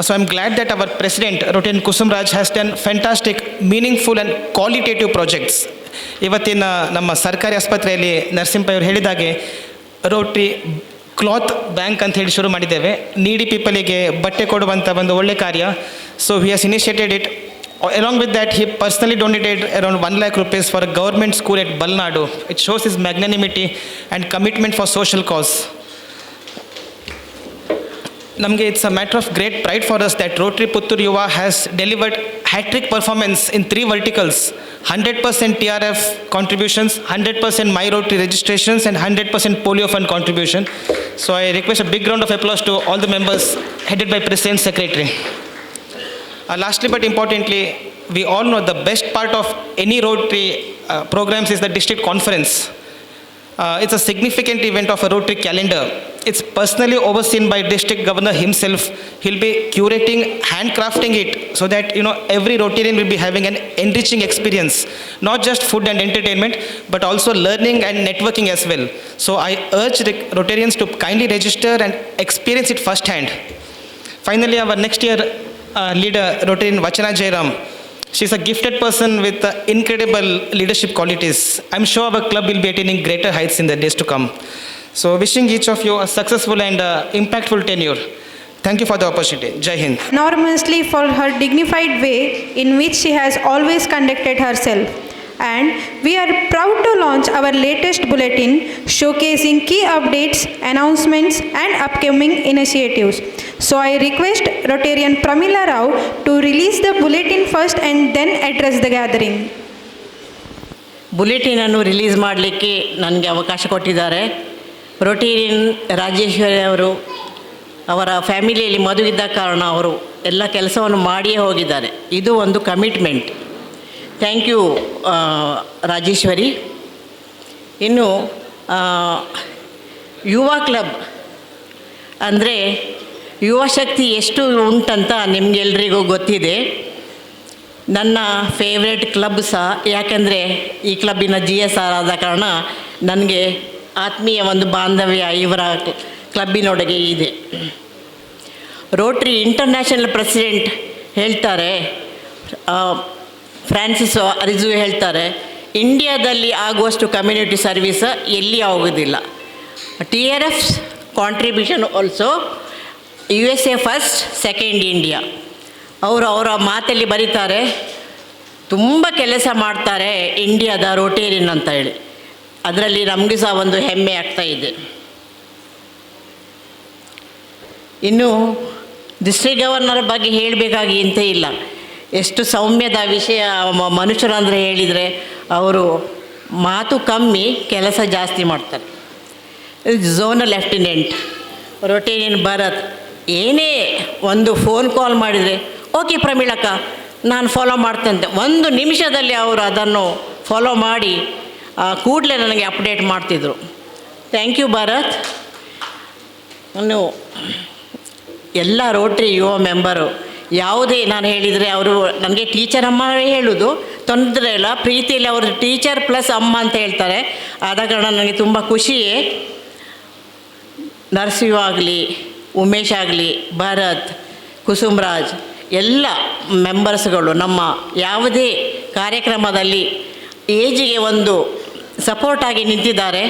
So I'm glad that our President, Rotarian Kusumraj, has done fantastic, meaningful and qualitative projects. ಇವತ್ತಿನ ನಮ್ಮ ಸರ್ಕಾರಿ ಆಸ್ಪತ್ರೆಯಲ್ಲಿ ನರಸಿಂಹ ಅವರು ಹೇಳಿದಾಗೆ rotary cloth bank ಅಂತ ಹೇಳಿ ಶುರು ಮಾಡಿದ್ದೇವೆ. ನೀಡಿ ಪೀಪಲಿಗೆ ಬಟ್ಟೆ ಕೊಡುವಂಥ ಒಂದು ಒಳ್ಳೆ ಕಾರ್ಯ. So he has initiated it. Along with that, he personally donated around 1 lakh rupees for a government school at Balnadu. It shows his magnanimity and commitment for social cause. Namge, it's a matter of great pride for us that Rotary Puttur Yuva has delivered hat-trick performance in 3 verticals: 100% TRF contributions, 100% My Rotary registrations, and 100% Polio Fund contribution. So I request a big round of applause to all the members headed by President Secretary. Lastly but importantly, we all know the best part of any Rotary programs is the district conference. It's a significant event of a Rotary calendar. It's personally overseen by District Governor himself. He'll be curating, handcrafting it so that every Rotarian will be having an enriching experience, not just food and entertainment, but also learning and networking as well. So I urge Rotarians to kindly register and experience it firsthand. Finally, our next year leader, Rotarian Vachana Jairam. She's a gifted person with incredible leadership qualities. I'm sure our club will be attaining greater heights in the days to come. So wishing each of you a successful and impactful tenure. Thank you for the opportunity. Jai Hind. Enormously for her dignified way in which she has always conducted herself. And we are proud to launch our latest bulletin showcasing key updates, announcements and upcoming initiatives. So I request Rotarian Pramila Rao to release the bulletin first and then address the gathering. ಬುಲೆಟಿನನ್ನು release ಮಾಡಲಿಕ್ಕೆ ನನಗೆ ಅವಕಾಶ ಕೊಟ್ಟಿದ್ದಾರೆ. Rotarian Rajeshwari ಅವರು ಅವರ ಫ್ಯಾಮಿಲಿಯಲ್ಲಿ ಮದುವಿದ್ದ ಕಾರಣ ಅವರು ಎಲ್ಲ ಕೆಲಸವನ್ನು ಮಾಡಿಯೇ ಹೋಗಿದ್ದಾರೆ. ಇದು ಒಂದು ಕಮಿಟ್ಮೆಂಟ್. Thank you Rajeshwari. ಇನ್ನು ಯುವ ಕ್ಲಬ್ ಅಂದರೆ ಯುವ ಶಕ್ತಿ ಎಷ್ಟು ಉಂಟಂತ ನಿಮಗೆಲ್ರಿಗೂ ಗೊತ್ತಿದೆ. ನನ್ನ ಫೇವ್ರೆಟ್ ಕ್ಲಬ್ ಸಹ, ಯಾಕೆಂದರೆ ಈ ಕ್ಲಬ್ಬಿನ GSR ಆದ ಕಾರಣ ನನಗೆ ಆತ್ಮೀಯ ಒಂದು ಬಾಂಧವ್ಯ ಇವರ ಕ್ಲಬ್ಬಿನೊಳಗೆ ಇದೆ. ರೋಟ್ರಿ ಇಂಟರ್ನ್ಯಾಷನಲ್ ಪ್ರೆಸಿಡೆಂಟ್ ಹೇಳ್ತಾರೆ, ಫ್ರಾನ್ಸಿಸ್ ಅರಿಜು ಹೇಳ್ತಾರೆ, ಇಂಡಿಯಾದಲ್ಲಿ ಆಗುವಷ್ಟು ಕಮ್ಯುನಿಟಿ ಸರ್ವಿಸ್ ಎಲ್ಲಿ ಆಗೋದಿಲ್ಲ. TRF contribution also USA first, second India. ಅವರ ಮಾತಲ್ಲಿ ಬರೀತಾರೆ, ತುಂಬ ಕೆಲಸ ಮಾಡ್ತಾರೆ ಇಂಡಿಯಾದ ರೋಟೇರಿಯನ್ ಅಂತ ಹೇಳಿ. ಅದರಲ್ಲಿ ನಮಗೂ ಸಹ ಒಂದು ಹೆಮ್ಮೆ ಆಗ್ತಾ ಇದೆ. ಇನ್ನು ಡಿಸ್ಟ್ರಿಕ್ಟ್ ಗವರ್ನರ್ ಬಗ್ಗೆ ಹೇಳಬೇಕಾಗಿ ಎಂತ ಇಲ್ಲ. ಎಷ್ಟು ಸೌಮ್ಯದ ವಿಷಯ ಮನುಷ್ಯರು ಅಂದರೆ ಹೇಳಿದರೆ ಅವರು ಮಾತು ಕಮ್ಮಿ, ಕೆಲಸ ಜಾಸ್ತಿ ಮಾಡ್ತಾರೆ. ಝೋನಲ್ ಲೆಫ್ಟಿನೆಂಟ್ ರೊಟೇರಿಯನ್ ಭರತ್ ಏನೇ ಒಂದು ಫೋನ್ ಕಾಲ್ ಮಾಡಿದರೆ, ಓಕೆ ಪ್ರಮೀಳಕ್ಕ ನಾನು ಫಾಲೋ ಮಾಡ್ತೇನೆ, 1 ನಿಮಿಷದಲ್ಲಿ ಅವರು ಅದನ್ನು ಫಾಲೋ ಮಾಡಿ ಕೂಡಲೇ ನನಗೆ ಅಪ್ಡೇಟ್ ಮಾಡ್ತಿದ್ರು. Thank you Bharat. ಇನ್ನು ಎಲ್ಲ ರೋಟ್ರಿ ಯುವ ಮೆಂಬರು ಯಾವುದೇ ನಾನು ಹೇಳಿದರೆ ಅವರು ನನಗೆ ಟೀಚರ್ ಅಮ್ಮ ಹೇಳೋದು ತೊಂದರೆ ಇಲ್ಲ, ಪ್ರೀತಿಯಲ್ಲಿ ಅವರು ಟೀಚರ್ ಪ್ಲಸ್ ಅಮ್ಮ ಅಂತ ಹೇಳ್ತಾರೆ. ಆದ ಕಾರಣ ನನಗೆ ತುಂಬ ಖುಷಿಯೇ. ನರಸಿಂಹ ಆಗಲಿ, ಉಮೇಶ್ ಆಗಲಿ, ಭರತ್, ಕುಸುಮರಾಜ್ ಎಲ್ಲ ಮೆಂಬರ್ಸ್ಗಳು ನಮ್ಮ ಯಾವುದೇ ಕಾರ್ಯಕ್ರಮದಲ್ಲಿ ಏಜಿಗೆ ಒಂದು ಸಪೋರ್ಟಾಗಿ ನಿಂತಿದ್ದಾರೆ.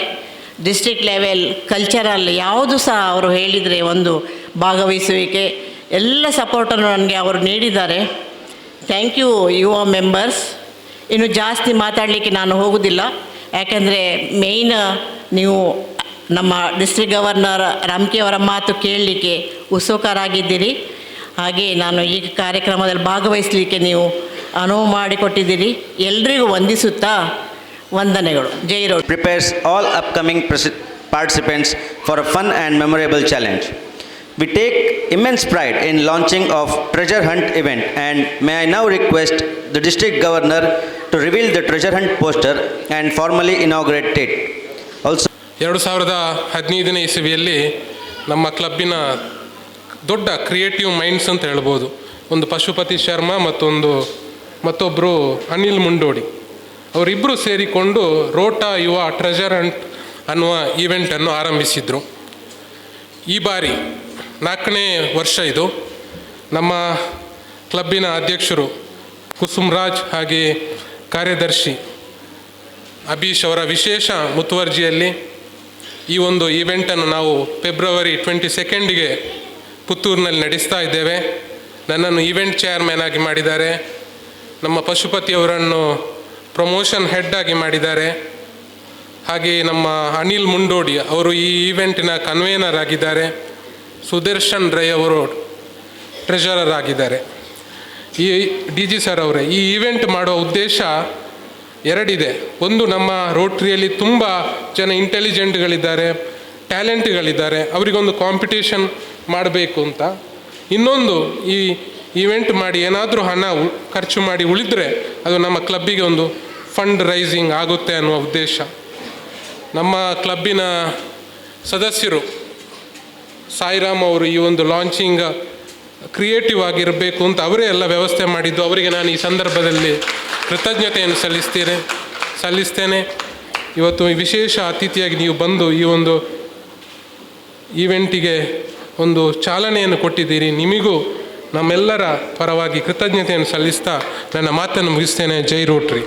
ಡಿಸ್ಟ್ರಿಕ್ಟ್ ಲೆವೆಲ್ ಕಲ್ಚರಲ್ ಯಾವುದು ಸಹ ಅವರು ಹೇಳಿದರೆ ಒಂದು ಭಾಗವಹಿಸುವಿಕೆ ಎಲ್ಲ ಸಪೋರ್ಟನ್ನು ನನಗೆ ಅವರು ನೀಡಿದ್ದಾರೆ. ಥ್ಯಾಂಕ್ ಯು ಯುವ ಮೆಂಬರ್ಸ್. ಇನ್ನು ಜಾಸ್ತಿ ಮಾತಾಡಲಿಕ್ಕೆ ನಾನು ಹೋಗೋದಿಲ್ಲ, ಯಾಕೆಂದರೆ ಮೇಯ್ನ್ ನೀವು ನಮ್ಮ ಡಿಸ್ಟ್ರಿಕ್ಟ್ ಗವರ್ನರ್ ರಾಮ್ಕೆ ಅವರ ಮಾತು ಕೇಳಲಿಕ್ಕೆ ಉತ್ಸುಕರಾಗಿದ್ದೀರಿ. ಹಾಗೆ ನಾನು ಈ ಕಾರ್ಯಕ್ರಮದಲ್ಲಿ ಭಾಗವಹಿಸಲಿಕ್ಕೆ ನೀವು ಅನುವು ಮಾಡಿಕೊಟ್ಟಿದ್ದೀರಿ. ಎಲ್ರಿಗೂ ವಂದಿಸುತ್ತಾ ವಂದನೆಗಳು. ಜೈ road. Prepares all upcoming participants for a fun and memorable challenge. We take immense pride in launching of treasure hunt event, and may I now request the district governor to reveal the treasure hunt poster and formally inaugurate it. Also 2015ನೇ ಇಸವಿಯಲ್ಲಿ ನಮ್ಮ ಕ್ಲಬ್ಬಿನ ದೊಡ್ಡ creative minds ಅಂತ ಹೇಳ್ಬೋದು. ಒಂದು ಪಶುಪತಿ ಶರ್ಮಾ ಮತ್ತೊಬ್ಬರು ಅನಿಲ್ ಮುಂಡೋಡಿ ಅವರಿಬ್ಬರು ಸೇರಿಕೊಂಡು rota ಯುವ treasure Hunt ಅನ್ನುವ ಈವೆಂಟನ್ನು ಆರಂಭಿಸಿದರು. ಈ ಬಾರಿ 4ನೇ ವರ್ಷ ಇದು. ನಮ್ಮ ಕ್ಲಬ್ಬಿನ ಅಧ್ಯಕ್ಷರು ಕುಸುಮರಾಜ್ ಹಾಗೆ ಕಾರ್ಯದರ್ಶಿ ಅಭೀಶ್ ಅವರ ವಿಶೇಷ ಮುತುವರ್ಜಿಯಲ್ಲಿ ಈ ಒಂದು ಈವೆಂಟನ್ನು ನಾವು ಫೆಬ್ರವರಿ 22ಗೆ ಪುತ್ತೂರಿನಲ್ಲಿ ನಡೆಸ್ತಾ ಇದ್ದೇವೆ. ನನ್ನನ್ನು ಈವೆಂಟ್ ಚೇರ್ಮನ್ ಆಗಿ ಮಾಡಿದ್ದಾರೆ. ನಮ್ಮ ಪಶುಪತಿಯವರನ್ನು ಪ್ರಮೋಷನ್ ಹೆಡ್ ಆಗಿ ಮಾಡಿದ್ದಾರೆ. ಹಾಗೆ ನಮ್ಮ ಅನಿಲ್ ಮುಂಡೋಡಿ ಅವರು ಈ ಈವೆಂಟಿನ ಕನ್ವೇನರ್ ಆಗಿದ್ದಾರೆ. ಸುದರ್ಶನ್ ರೈ ಅವರು ಟ್ರೆಷರರ್ ಆಗಿದ್ದಾರೆ. ಈ DG ಸರ್ ಅವರೇ, ಈ ಈವೆಂಟ್ ಮಾಡುವ ಉದ್ದೇಶ ಎರಡಿದೆ. ಒಂದು, ನಮ್ಮ ರೋಟ್ರಿಯಲ್ಲಿ ತುಂಬ ಜನ ಇಂಟೆಲಿಜೆಂಟ್ಗಳಿದ್ದಾರೆ, ಟ್ಯಾಲೆಂಟ್ಗಳಿದ್ದಾರೆ, ಅವರಿಗೊಂದು ಕಾಂಪಿಟೇಷನ್ ಮಾಡಬೇಕು ಅಂತ. ಇನ್ನೊಂದು, ಈ ಈವೆಂಟ್ ಮಾಡಿ ಏನಾದರೂ ಹಣ ಖರ್ಚು ಮಾಡಿ ಉಳಿದರೆ ಅದು ನಮ್ಮ ಕ್ಲಬ್ಬಿಗೆ ಒಂದು ಫಂಡ್ ರೈಸಿಂಗ್ ಆಗುತ್ತೆ ಅನ್ನುವ ಉದ್ದೇಶ. ನಮ್ಮ ಕ್ಲಬ್ಬಿನ ಸದಸ್ಯರು ಸಾಯಿರಾಮ್ ಅವರು ಈ ಒಂದು ಲಾಂಚಿಂಗ್ ಕ್ರಿಯೇಟಿವ್ ಆಗಿರಬೇಕು ಅಂತ ಅವರೇ ಎಲ್ಲ ವ್ಯವಸ್ಥೆ ಮಾಡಿದ್ದು. ಅವರಿಗೆ ನಾನು ಈ ಸಂದರ್ಭದಲ್ಲಿ ಕೃತಜ್ಞತೆಯನ್ನು ಸಲ್ಲಿಸ್ತೇನೆ. ಇವತ್ತು ವಿಶೇಷ ಅತಿಥಿಯಾಗಿ ನೀವು ಬಂದು ಈ ಒಂದು ಈವೆಂಟಿಗೆ ಒಂದು ಚಾಲನೆಯನ್ನು ಕೊಟ್ಟಿದ್ದೀರಿ. ನಿಮಗೂ ನಮ್ಮೆಲ್ಲರ ಪರವಾಗಿ ಕೃತಜ್ಞತೆಯನ್ನು ಸಲ್ಲಿಸ್ತಾ ನನ್ನ ಮಾತನ್ನು ಮುಗಿಸ್ತೇನೆ. ಜೈ rotary.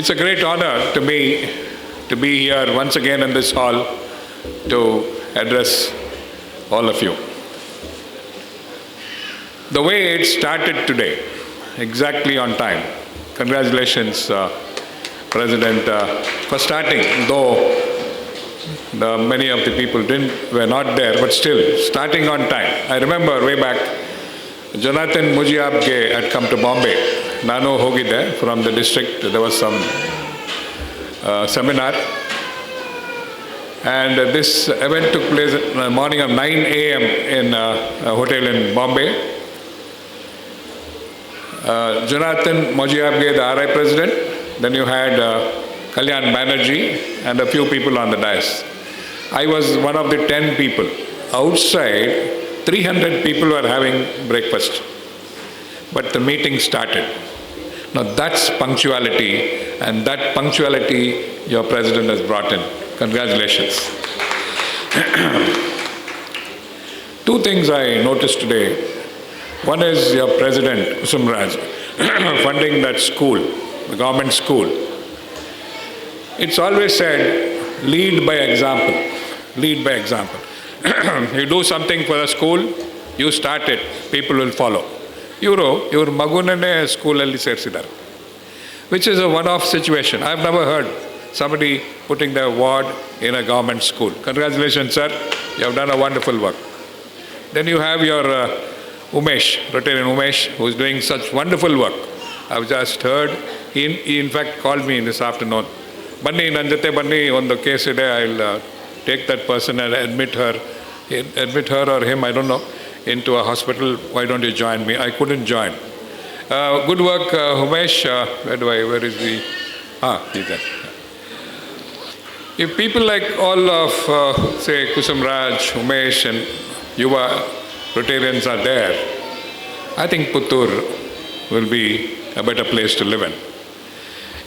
It's a great honor to me to be here once again in this hall to address all of you. The way it started today, exactly on time. Congratulations, President, for starting, though many of the people were not there, but still starting on time. I remember way back, Jonathan Mujiyabge had come to Bombay. Nanu hogide from the district. There was some seminar, and this event took place in the morning of 9 a.m. in a hotel in Bombay. Jonathan Mujiyabge, the RI president. Then you had Kalyan Banerjee and a few people on the dais. I was one of the 10 people. Outside, 300 people were having breakfast. But the meeting started. Now that's punctuality, and that punctuality your president has brought in. Congratulations. Two things I noticed today. One is your president, Kusumaraj, funding that school, the government school. It's always said, lead by example. Lead by example. You do something for a school, you start it, people will follow. ಇವ್ರ ಮಗುನನ್ನೇ ಸ್ಕೂಲಲ್ಲಿ ಸೇರಿಸಿದ್ದಾರೆ, which is a one of situation. I have never heard somebody putting their ward in a government school. Congratulations, sir. You have done a wonderful work. Then you have your Umesh, Rotarian Umesh, who is doing such wonderful work. I've just heard, he in fact called me this afternoon. Banni, nan jate banni, ಒಂದು case ಇದೆ, I'll take that person and admit her or him, I don't know, into a hospital. Why don't you join me? I couldn't join. Good work, Umesh. Where is he? He's there. If people like all of, say, Kusumaraj, Umesh and Yuva Rotarians are there, I think Puttur will be a better place to live in.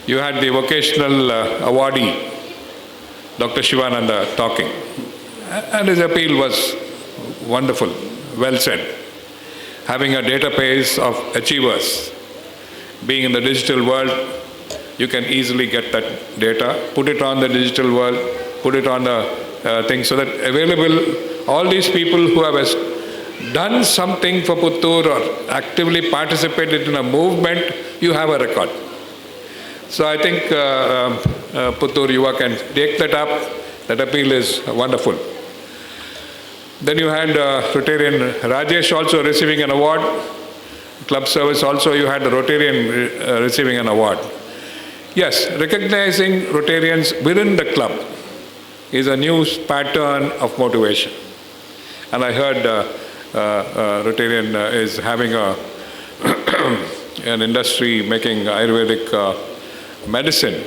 You had the vocational awardee, Dr. Shivananda, talking, and his appeal was wonderful, well said. Having a database of achievers, being in the digital world, you can easily get that data, put it on the digital world, put it on the thing so that available all these people who have done something for Puttur or actively participated in a movement, you have a record. So I think Puttur Yuva can take that up. That appeal is wonderful. Then you had Rotarian Rajesh also receiving an award. Club service also you had the Rotarian receiving an award. Yes, recognizing Rotarians within the club is a new pattern of motivation. And I heard Rotarian is having an industry making Ayurvedic medicine,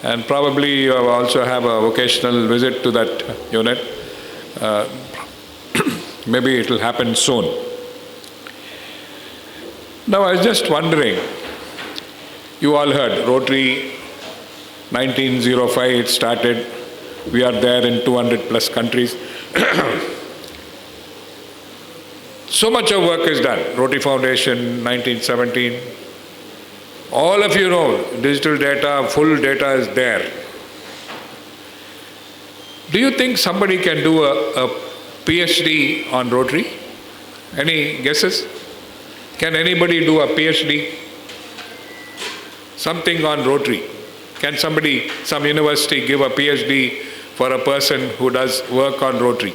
and probably you also have a vocational visit to that unit. Maybe it will happen soon. Now I was just wondering, you all heard Rotary 1905 it started. We are there in 200 plus countries. So much of work is done. Rotary Foundation 1917. All of you know digital data, full data is there. Do you think somebody can do a PhD on Rotary? Any guesses? Can anybody do a PhD? Something on Rotary. Can somebody, some university give a PhD for a person who does work on Rotary?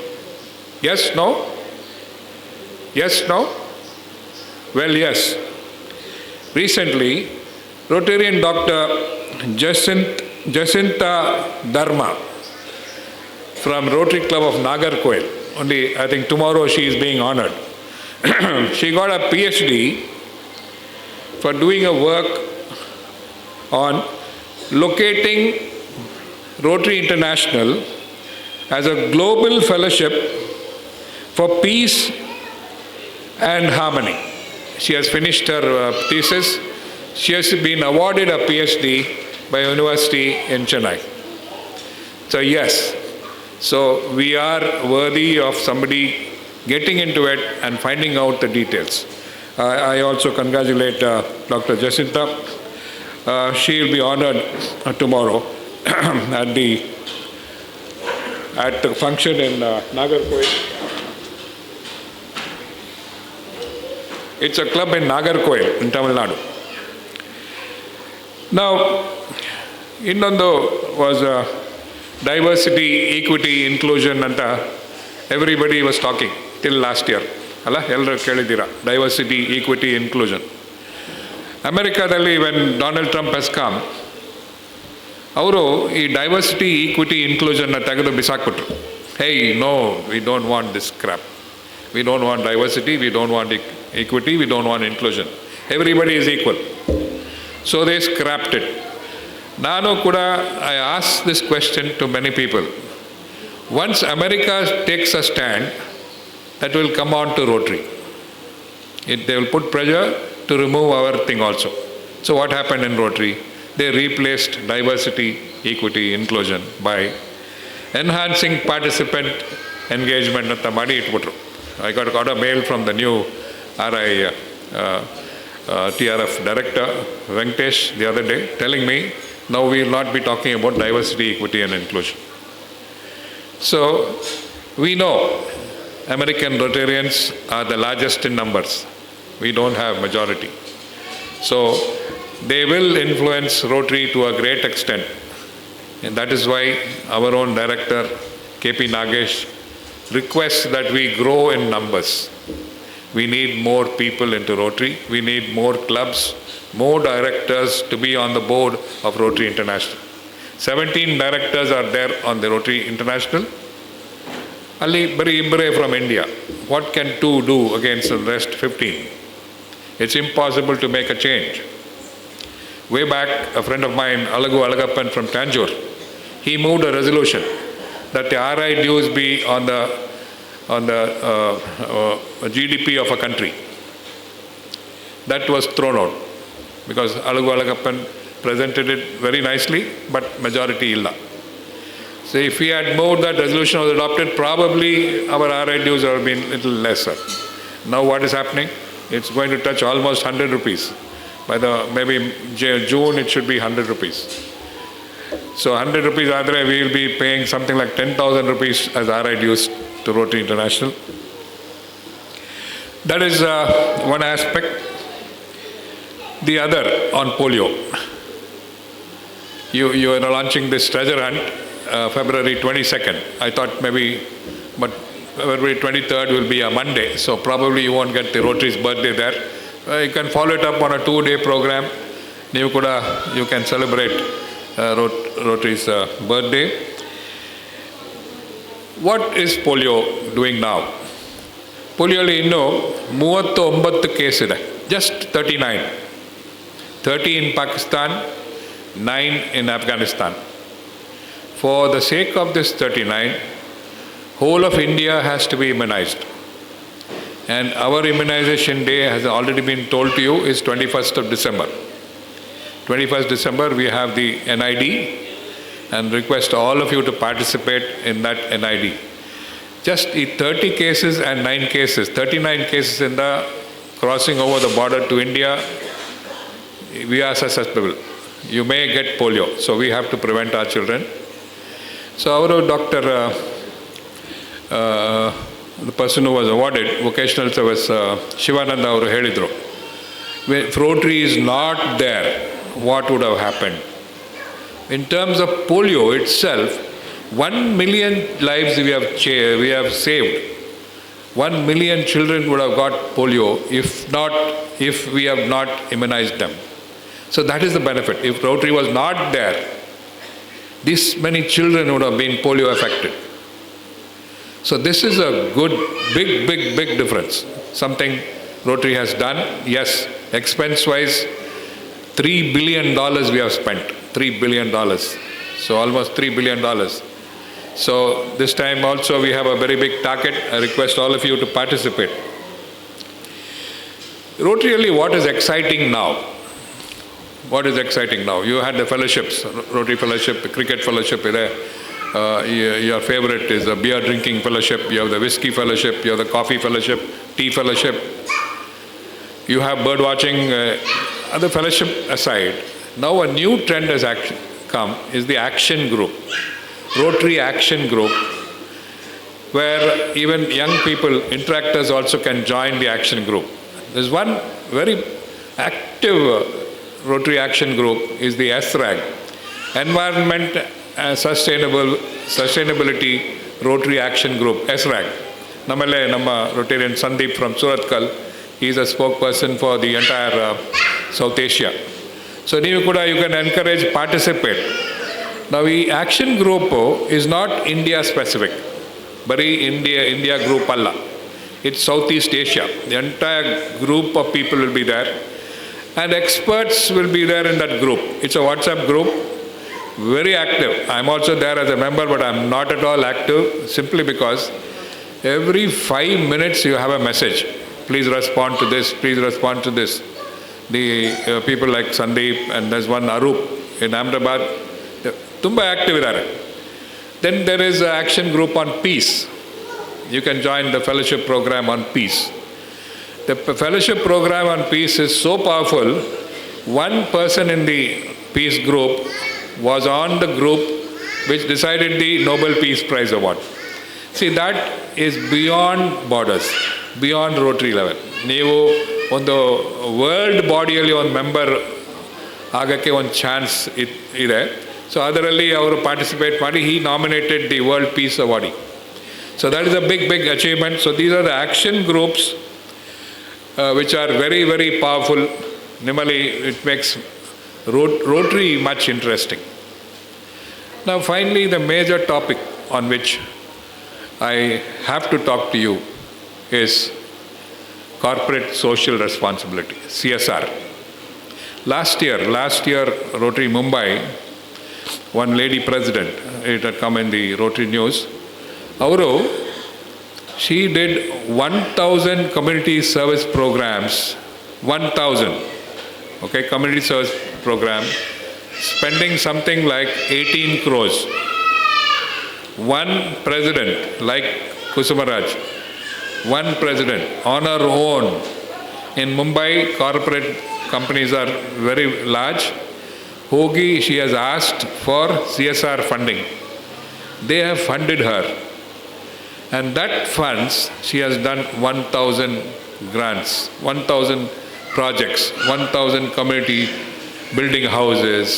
Yes, no? Yes, no? Well, yes. Recently, Rotarian Dr. Jacinta Dharma from Rotary Club of Nagarkoil, only I think tomorrow she is being honored. She got a PhD for doing a work on locating Rotary International as a global fellowship for peace and harmony. She has finished her thesis. She has been awarded a PhD by a university in Chennai. So yes, so we are worthy of somebody getting into it and finding out the details. I also congratulate Dr. Jacinta. She will be honored tomorrow at the function in Nagarkoil. It's a club in Nagarkoil in Tamil Nadu. Now, innondu was diversity, equity, inclusion anta everybody was talking till last year. Alla ellaru kelidira diversity, equity, inclusion. Americadalli when Donald Trump has come, ಅವರು ಈ diversity equity ಇನ್ಕ್ಲೂಷನ್ನ ತೆಗೆದು ಬಿಸಾಕ್ಬಿಟ್ರು. Hey, no, we don't want this crap. We don't want diversity, we don't want equity, we don't want inclusion. Everybody is equal. So they scrapped it. Nanu kuda, I asked this question to many people. Once America takes a stand, that will come on to Rotary. They will put pressure to remove our thing also. So what happened in Rotary? They replaced diversity, equity, inclusion by enhancing participant engagement anta ಮಾಡಿ ಇಟ್ಬಿಟ್ರು. I got a mail from the new RI TRF director, Venkatesh, the other day, telling me, now we will not be talking about diversity, equity and inclusion. So, we know American Rotarians are the largest in numbers. We don't have majority. So, they will influence Rotary to a great extent. And that is why our own director, KP Nagesh, requests that we grow in numbers. We need more people into Rotary. We need more clubs, more directors to be on the board of Rotary International. 17 directors are there on the Rotary International. Ali bari ibbare from India. What can two do against the rest 15? It's impossible to make a change. Way back, a friend of mine, Alagu Alagappan from Tanjore, he moved a resolution that the RI dues be on the GDP of a country. That was thrown out because Alagu Alagappan presented it very nicely, but majority illa. So if we had moved that resolution was adopted, probably our RI dues would have been little lesser. Now what is happening? It's going to touch almost 100 rupees. By the maybe June it should be 100 rupees. So 100 rupees adre we will be paying something like 10,000 rupees as RI dues to Rotary International. That is one aspect. The other on polio. You are launching this treasure hunt February 22nd. I thought maybe, but February 23rd will be a Monday, so probably you won't get the Rotary's birthday there. You can follow it up on a 2-day program. You can celebrate Rotary's birthday. What is polio doing now? Polio ಇನ್ನೂ 39 case ಇದೆ, just 39. 30 in Pakistan, 9 in Afghanistan. For the sake of this 39, whole of India has to be immunized. And our immunization day has already been told to you is 21st of December. 21st December we have the NID and request all of you to participate in that NID. Just 30 cases and 9 cases, 39 cases in the crossing over the border to India, we are susceptible. You may get polio, so we have to prevent our children. So our doctor, the person who was awarded vocational service, Shivananda ಅವರು ಹೇಳಿದರು, if Rotary is not there, what would have happened? In terms of polio itself, 1 million lives we have saved. 1 million children would have got polio if we have not immunized them. So that is the benefit. If Rotary was not there, this many children would have been polio affected. So this is a good, big difference. Something Rotary has done. Yes, expense-wise, $3 billion we have spent. $3 billion. So almost $3 billion. So this time also we have a very big target. I request all of you to participate. Rotary, what is exciting now? What is exciting now? You had the fellowships, Rotary Fellowship, Cricket Fellowship. Your favorite is the beer drinking fellowship. You have the whiskey fellowship. You have the coffee fellowship, tea fellowship. You have bird watching. Other fellowship aside, now a new trend has come is the action group. Rotary Action Group, where even young people, interactors also can join the action group. There's one very active Rotary Action Group is the SRAG, Environment and Sustainability Rotary Action Group, SRAG. Namalle Namma Rotarian Sandeep from Suratkal, he is a spokesperson for the entire South Asia. So you can encourage, participate. Now, the action group is not India specific, but India group alla. It's Southeast Asia. The entire group of people will be there, and experts will be there in that group. It's a WhatsApp group, very active. I'm also there as a member, but I'm not at all active, simply because every 5 minutes you have a message. Please respond to this, please respond to this. The people like Sandeep, and there's one Arup in Ahmedabad, tumba active idare. Then there is an action group on peace. You can join the fellowship program on peace. The fellowship program on peace is so powerful. One person in the peace group was on the group which decided the Nobel Peace Prize Award. See, that is beyond borders, beyond Rotary level. ನೀವು ಒಂದು world ಬಾಡಿಯಲ್ಲಿ ಒಂದು member ಆಗೋಕ್ಕೆ ಒಂದು chance ಇದೆ. So ಅದರಲ್ಲಿ ಅವರು participate ಮಾಡಿ he nominated the World Peace Award. So that is a big achievement. So these are the action groups which are very powerful. Normally it makes Rotary much interesting. Now finally, the major topic on which I have to talk to you is corporate social responsibility, CSR. Last year Rotary Mumbai, one lady president, it had come in the Rotary news, she did 1,000 community service programs, 1,000, okay, community service program, spending something like 18 crores. One president like Kusumaraj, one president on her own. In Mumbai, corporate companies are very large. She has asked for CSR funding. They have funded her. And that funds, she has done 1,000 grants, 1,000 projects, 1,000 community building houses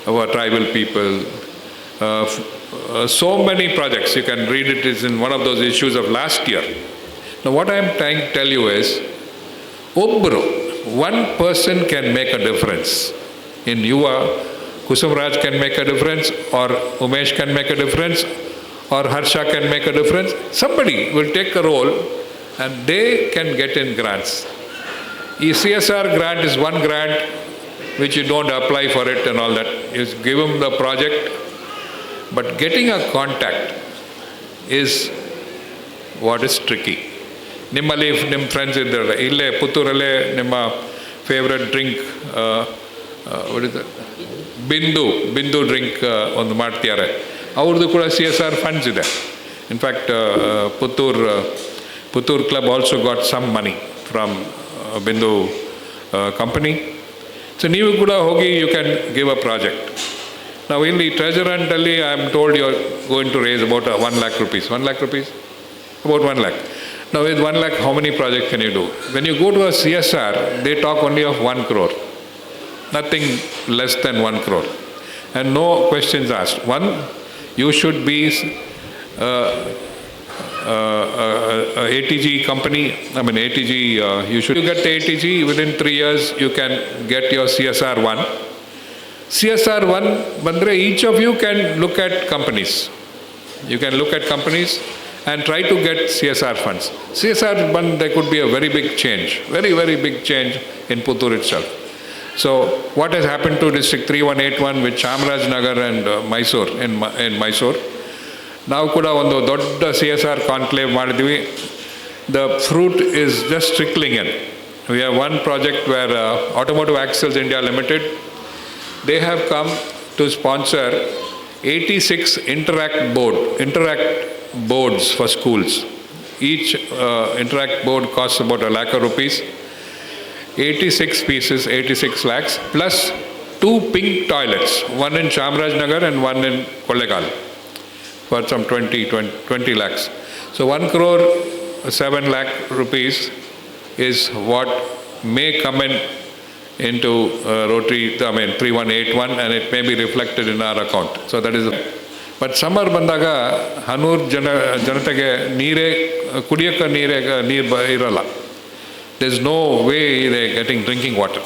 for tribal people. So many projects, you can read it, is in one of those issues of last year. Now what I am trying to tell you is, one person can make a difference. In Yuva, 𝐾𝐲 can make a difference, or Umesh can make a difference, or Harsha can make a difference. Somebody will take a role and they can get in grants. CSR grant is one grant which you don't apply for it and all that. You give them the project, but getting a contact is what is tricky. ನಿಮ್ಮಲ್ಲಿ ನಿಮ್ಮ friends ಇದ್ದಾರೆ, ಇಲ್ಲೇ ಪುತ್ತೂರಲ್ಲೇ ನಿಮ್ಮ favourite drink ಬಿಂದು drink ಒಂದು ಮಾಡ್ತಿದ್ದಾರೆ, ಅವ್ರದ್ದು ಕೂಡ CSR ಫಂಡ್ಸ್ ಇದೆ. In fact Puttur club also got some money from Bindu company. So ನೀವು ಕೂಡ ಹೋಗಿ you can give a project. ನಾವು ಇಲ್ಲಿ ಟ್ರೆಜರ್ ಹಂಟಲ್ಲಿ I am told you are going to raise about 1 lakh rupees. 1 lakh rupees? About 1 lakh. Now with 1 lakh, how many projects can you do? When you go to a CSR, they talk only of 1 crore. Nothing less than 1 crore. And no questions asked. One, you should be ATG company, ATG, you should get the ATG, within 3 years you can get your CSR 1. CSR 1, Bandre, each of you can look at companies. You can look at companies and try to get CSR funds. CSR 1, there could be a very big change, very, very big change in Puttur itself. So what has happened to District 3181 with Chamarajanagar and Mysore, in Mysore, ನಾವು ಕೂಡ ಒಂದು ದೊಡ್ಡ CSR conclave ಮಾಡಿದ್ವಿ. The fruit is just trickling in. We have one project where Automotive Axles India Limited, they have come to sponsor 86 interact boards for schools. Each interact board costs about 1 lakh rupees. 86 pieces, 86 lakhs, plus 2 pink toilets, one in Chamarajanagar and one in Kollegal, for some 20 lakhs. So 1 crore 7 lakh rupees is what may come into Rotary, 3181, and it may be reflected in our account. So that is. But summer ಬಂದಾಗ ಹನೂರ್ ಜನತೆಗೆ ಕುಡಿಯೋಕ್ಕೆ ನೀರು ಇರಲ್ಲ. There's no way they're getting drinking water.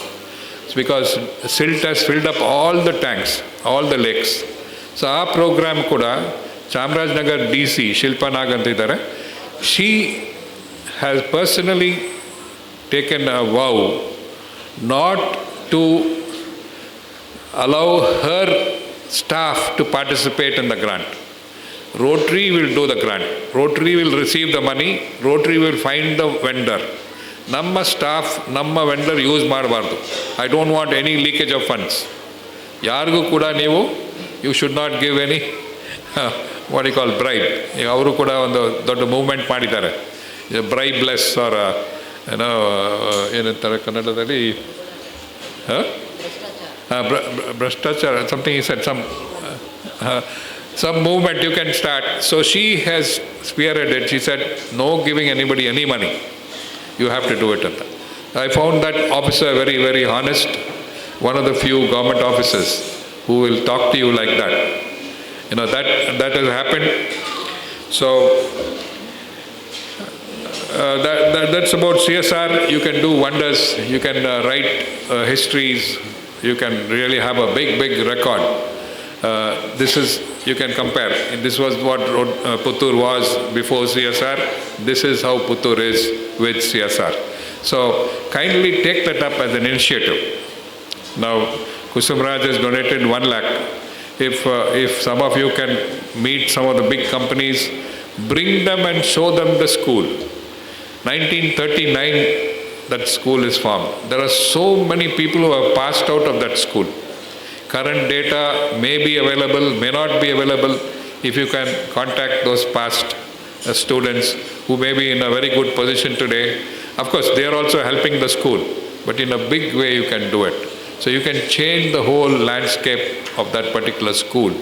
It's because silt has filled up all the tanks, all the lakes. So our program ಕೂಡ Chamarajanagar DC Shilpa ನಾಗ್ ಅಂತ ಇದ್ದಾರೆ, she has personally taken a vow not to allow her staff to participate in the grant. Rotary will do the grant. Rotary will receive the money. Rotary will find the vendor. ನಮ್ಮ staff ನಮ್ಮ vendor use ಮಾಡಬಾರ್ದು. I don't want any leakage of funds. ಯಾರಿಗೂ ಕೂಡ ನೀವು you should not give any what you call bribe. ಅವರು ಕೂಡ ಒಂದು ದೊಡ್ಡ ಮೂವ್ಮೆಂಟ್ ಮಾಡಿದ್ದಾರೆ, ಬ್ರೈಬ್ಲೆಸ್ ಆರ್ ಏನಂತಾರೆ ಕನ್ನಡದಲ್ಲಿ, ಭ್ರಷ್ಟಾಚಾರ, something he said, some movement you can start. So she has spearheaded. She said no giving anybody any money. You have to do it. I found that officer very, very honest. One of the few government officers who will talk to you like that. That has happened. So that's about CSR. You can do wonders. You can write histories. You can really have a big, big record. You can compare. This was what Puttur was before CSR. This is how Puttur is with CSR. So kindly take that up as an initiative. Now 𝐾𝐲 has donated 1 lakh. If some of you can meet some of the big companies, bring them and show them the school. 1939 that school is formed. There are so many people who have passed out of that school. Current data may be available, may not be available. If you can contact those past students who may be in a very good position today. Of course, they are also helping the school, but in a big way you can do it. So you can change the whole landscape of that particular school,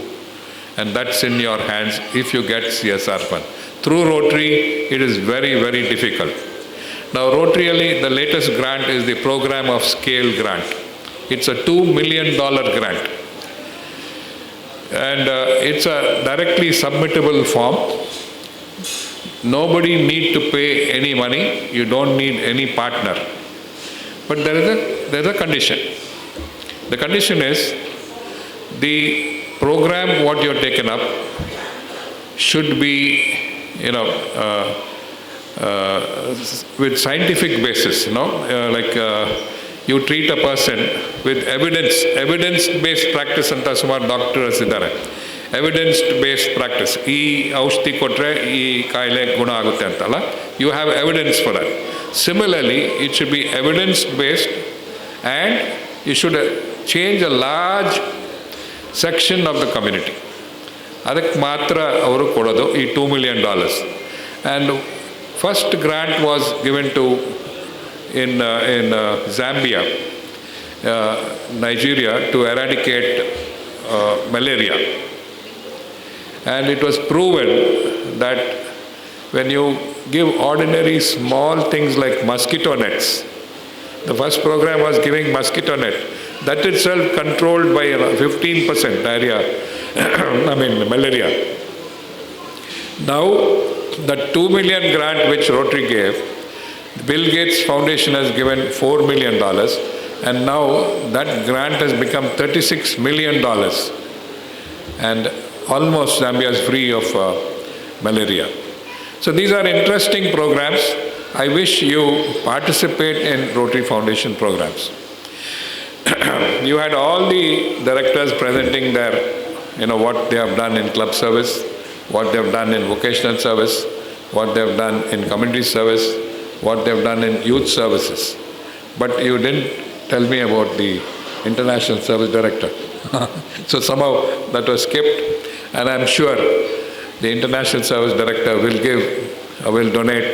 and that's in your hands if you get CSR fund. through Rotary, it is very, very difficult. Now, Rotary, the latest grant is the Program of Scale grant. It's a $2 million grant. And it's a directly submittable form. Nobody need to pay any money. You don't need any partner. But there's a condition. The condition is the program what you're taken up should be, with scientific basis, you treat a person with evidence-based practice anta sumar doctors idare. Evidence-based practice. Ee ಔಷಧಿ ಕೊಟ್ರೆ ಈ ಕಾಯಿಲೆ ಗುಣ ಆಗುತ್ತೆ ಅಂತಲ್ಲ. You have evidence for that. Similarly, it should be evidence-based, and you should change a large section of the community. ಅದಕ್ಕೆ ಮಾತ್ರ ಅವರು ಕೊಡೋದು ಈ $2 million. And first grant was given to in Zambia, Nigeria, to eradicate malaria. And it was proven that when you give ordinary small things like mosquito nets, the first program was giving mosquito net, that itself controlled by 15% diarrhea, malaria. Now, the $2 million grant which Rotary gave, Bill Gates Foundation has given $4 million, and now that grant has become $36 million. And almost Zambia is free of malaria. So these are interesting programs. I wish you participate in Rotary Foundation programs. You had all the directors presenting their, what they have done in club service, what they have done in vocational service, what they have done in community service, what they have done in youth services. But you didn't tell me about the International Service Director. So somehow that was skipped, and I'm sure the International Service Director will donate,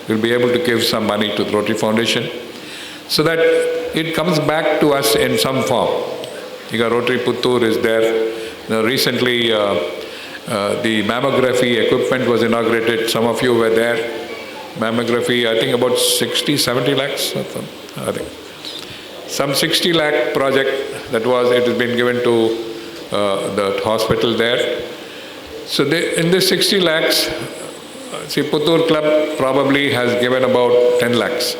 will be able to give some money to the Rotary Foundation so that it comes back to us in some form. Rotary Puttur is there. Recently, the mammography equipment was inaugurated. Some of you were there. Mammography, I think about 60-70 lakhs. I think some 60 lakh project it has been given to the hospital there. So in this 60 lakhs, Puttur Club probably has given about 10 lakhs.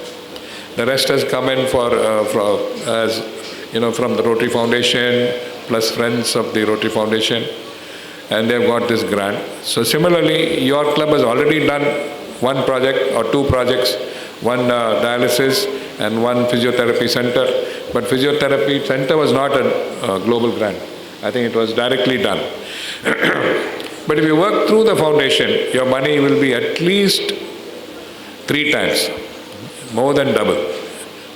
The rest has come in from the Rotary Foundation plus friends of the Rotary Foundation, and they've got this grant. So similarly, your club has already done one project or two projects, one dialysis and one physiotherapy center. But physiotherapy center was not a global grant. I think it was directly done. But if you work through the foundation, your money will be at least 3 times, more than double.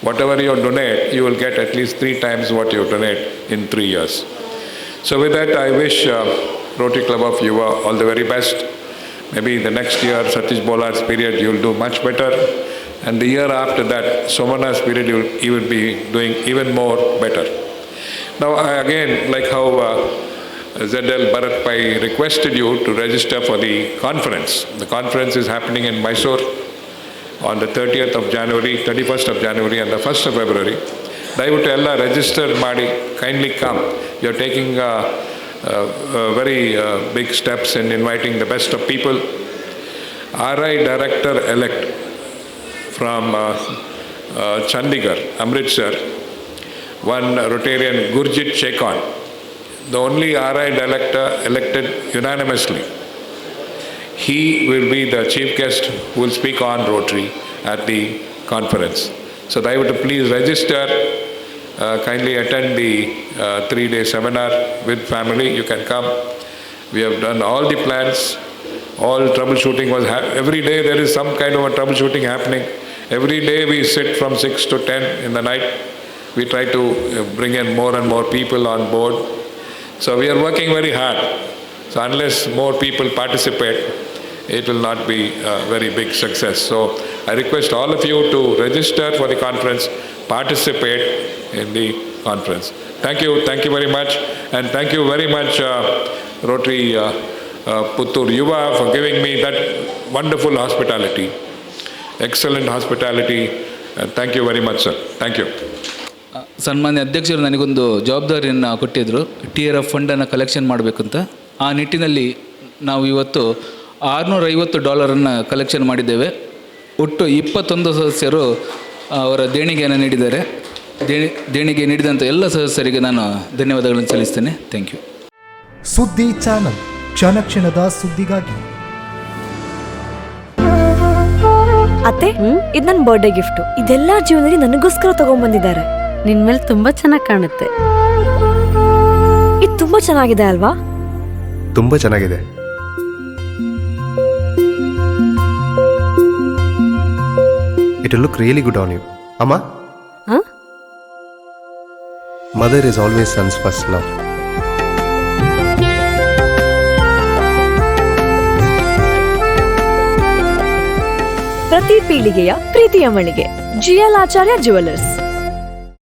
Whatever you donate, you will get at least 3 times what you donate in 3 years. So with that, I wish Rotary Club of Yuva all the very best. Maybe the next year, Satish Bolar's period, you will do much better. And the year after that, Somana's period, you will be doing even more better. Now, again, like how ZL Bharat Pai requested you to register for the conference. The conference is happening in Mysore on the 30th of January, 31st of January, and the 1st of February. Dayaviಟ್ಟು ಎಲ್ಲ register ಮಾಡಿ, kindly come. You are taking very big steps in inviting the best of people. RI Director-elect from Chandigarh, Amritsar, one Rotarian Gurjit Shekon, the only RI Director elected unanimously. He will be the chief guest who will speak on Rotary at the conference. So I would please register, kindly attend the 3-day seminar with family. You can come. We have done all the plans. All troubleshooting was every day there is some kind of a troubleshooting happening. Every day we sit from 6 to 10 in the night. We try to bring in more and more people on board. So we are working very hard. So unless more people participate, it will not be a very big success. So I request all of you to register for the conference, participate in the conference. Thank you very much, and thank you very much Rotary Puttur Yuva for giving me that wonderful hospitality, excellent hospitality. Thank you very much, sir. Thank you. ಸನ್ಮಾನ್ಯ ಅಧ್ಯಕ್ಷರು ನನಗೊಂದು ಜವಾಬ್ದಾರಿಯನ್ನು ಕೊಟ್ಟಿದ್ದರು, TRF ಫಂಡನ್ನು collection ಮಾಡಬೇಕಂತ. ಆ ನಿಟ್ಟಿನಲ್ಲಿ ನಾವು ಇವತ್ತು $650 ಕಲೆಕ್ಷನ್ ಮಾಡಿದ್ದೇವೆ. ಒಟ್ಟು 21 ಸದಸ್ಯರು ಅವರ ದೇಣಿಗೆಯನ್ನು ನೀಡಿದ್ದಾರೆ. ದೇಣಿಗೆ ನೀಡಿದಂಥ ಎಲ್ಲ ಸದಸ್ಯರಿಗೆ ನಾನು ಧನ್ಯವಾದಗಳನ್ನು ಸಲ್ಲಿಸ್ತೇನೆ. Thank you. ಸುದ್ದಿ ಚಾನಲ್, ಕ್ಷಣ ಕ್ಷಣದ ಸುದ್ದಿಗಾಗಿ. ಅತ್ತೆ, ಇದು ನನ್ನ ಬರ್ಡೇ ಗಿಫ್ಟ್. ಇದೆಲ್ಲ ಜೀವನದಲ್ಲಿ ನನಗೋಸ್ಕರ ತಗೊಂಡ್ಬಂದಿದ್ದಾರೆ. ನಿನ್ ಮೇಲೆ ತುಂಬಾ ಚೆನ್ನಾಗಿ ಕಾಣುತ್ತೆ. ಇದು ತುಂಬಾ ಚೆನ್ನಾಗಿದೆ ಅಲ್ವಾ? ತುಂಬಾ ಚೆನ್ನಾಗಿದೆ. It will look really good on you. Amma? Huh? Mother is always son's first love. ಪ್ರತಿ ಪೀಳಿಗೆಯ ಪ್ರೀತಿಯ ಮಳಿಗೆ GL ಆಚಾರ್ಯ ಜ್ಯುವೆಲರ್ಸ್.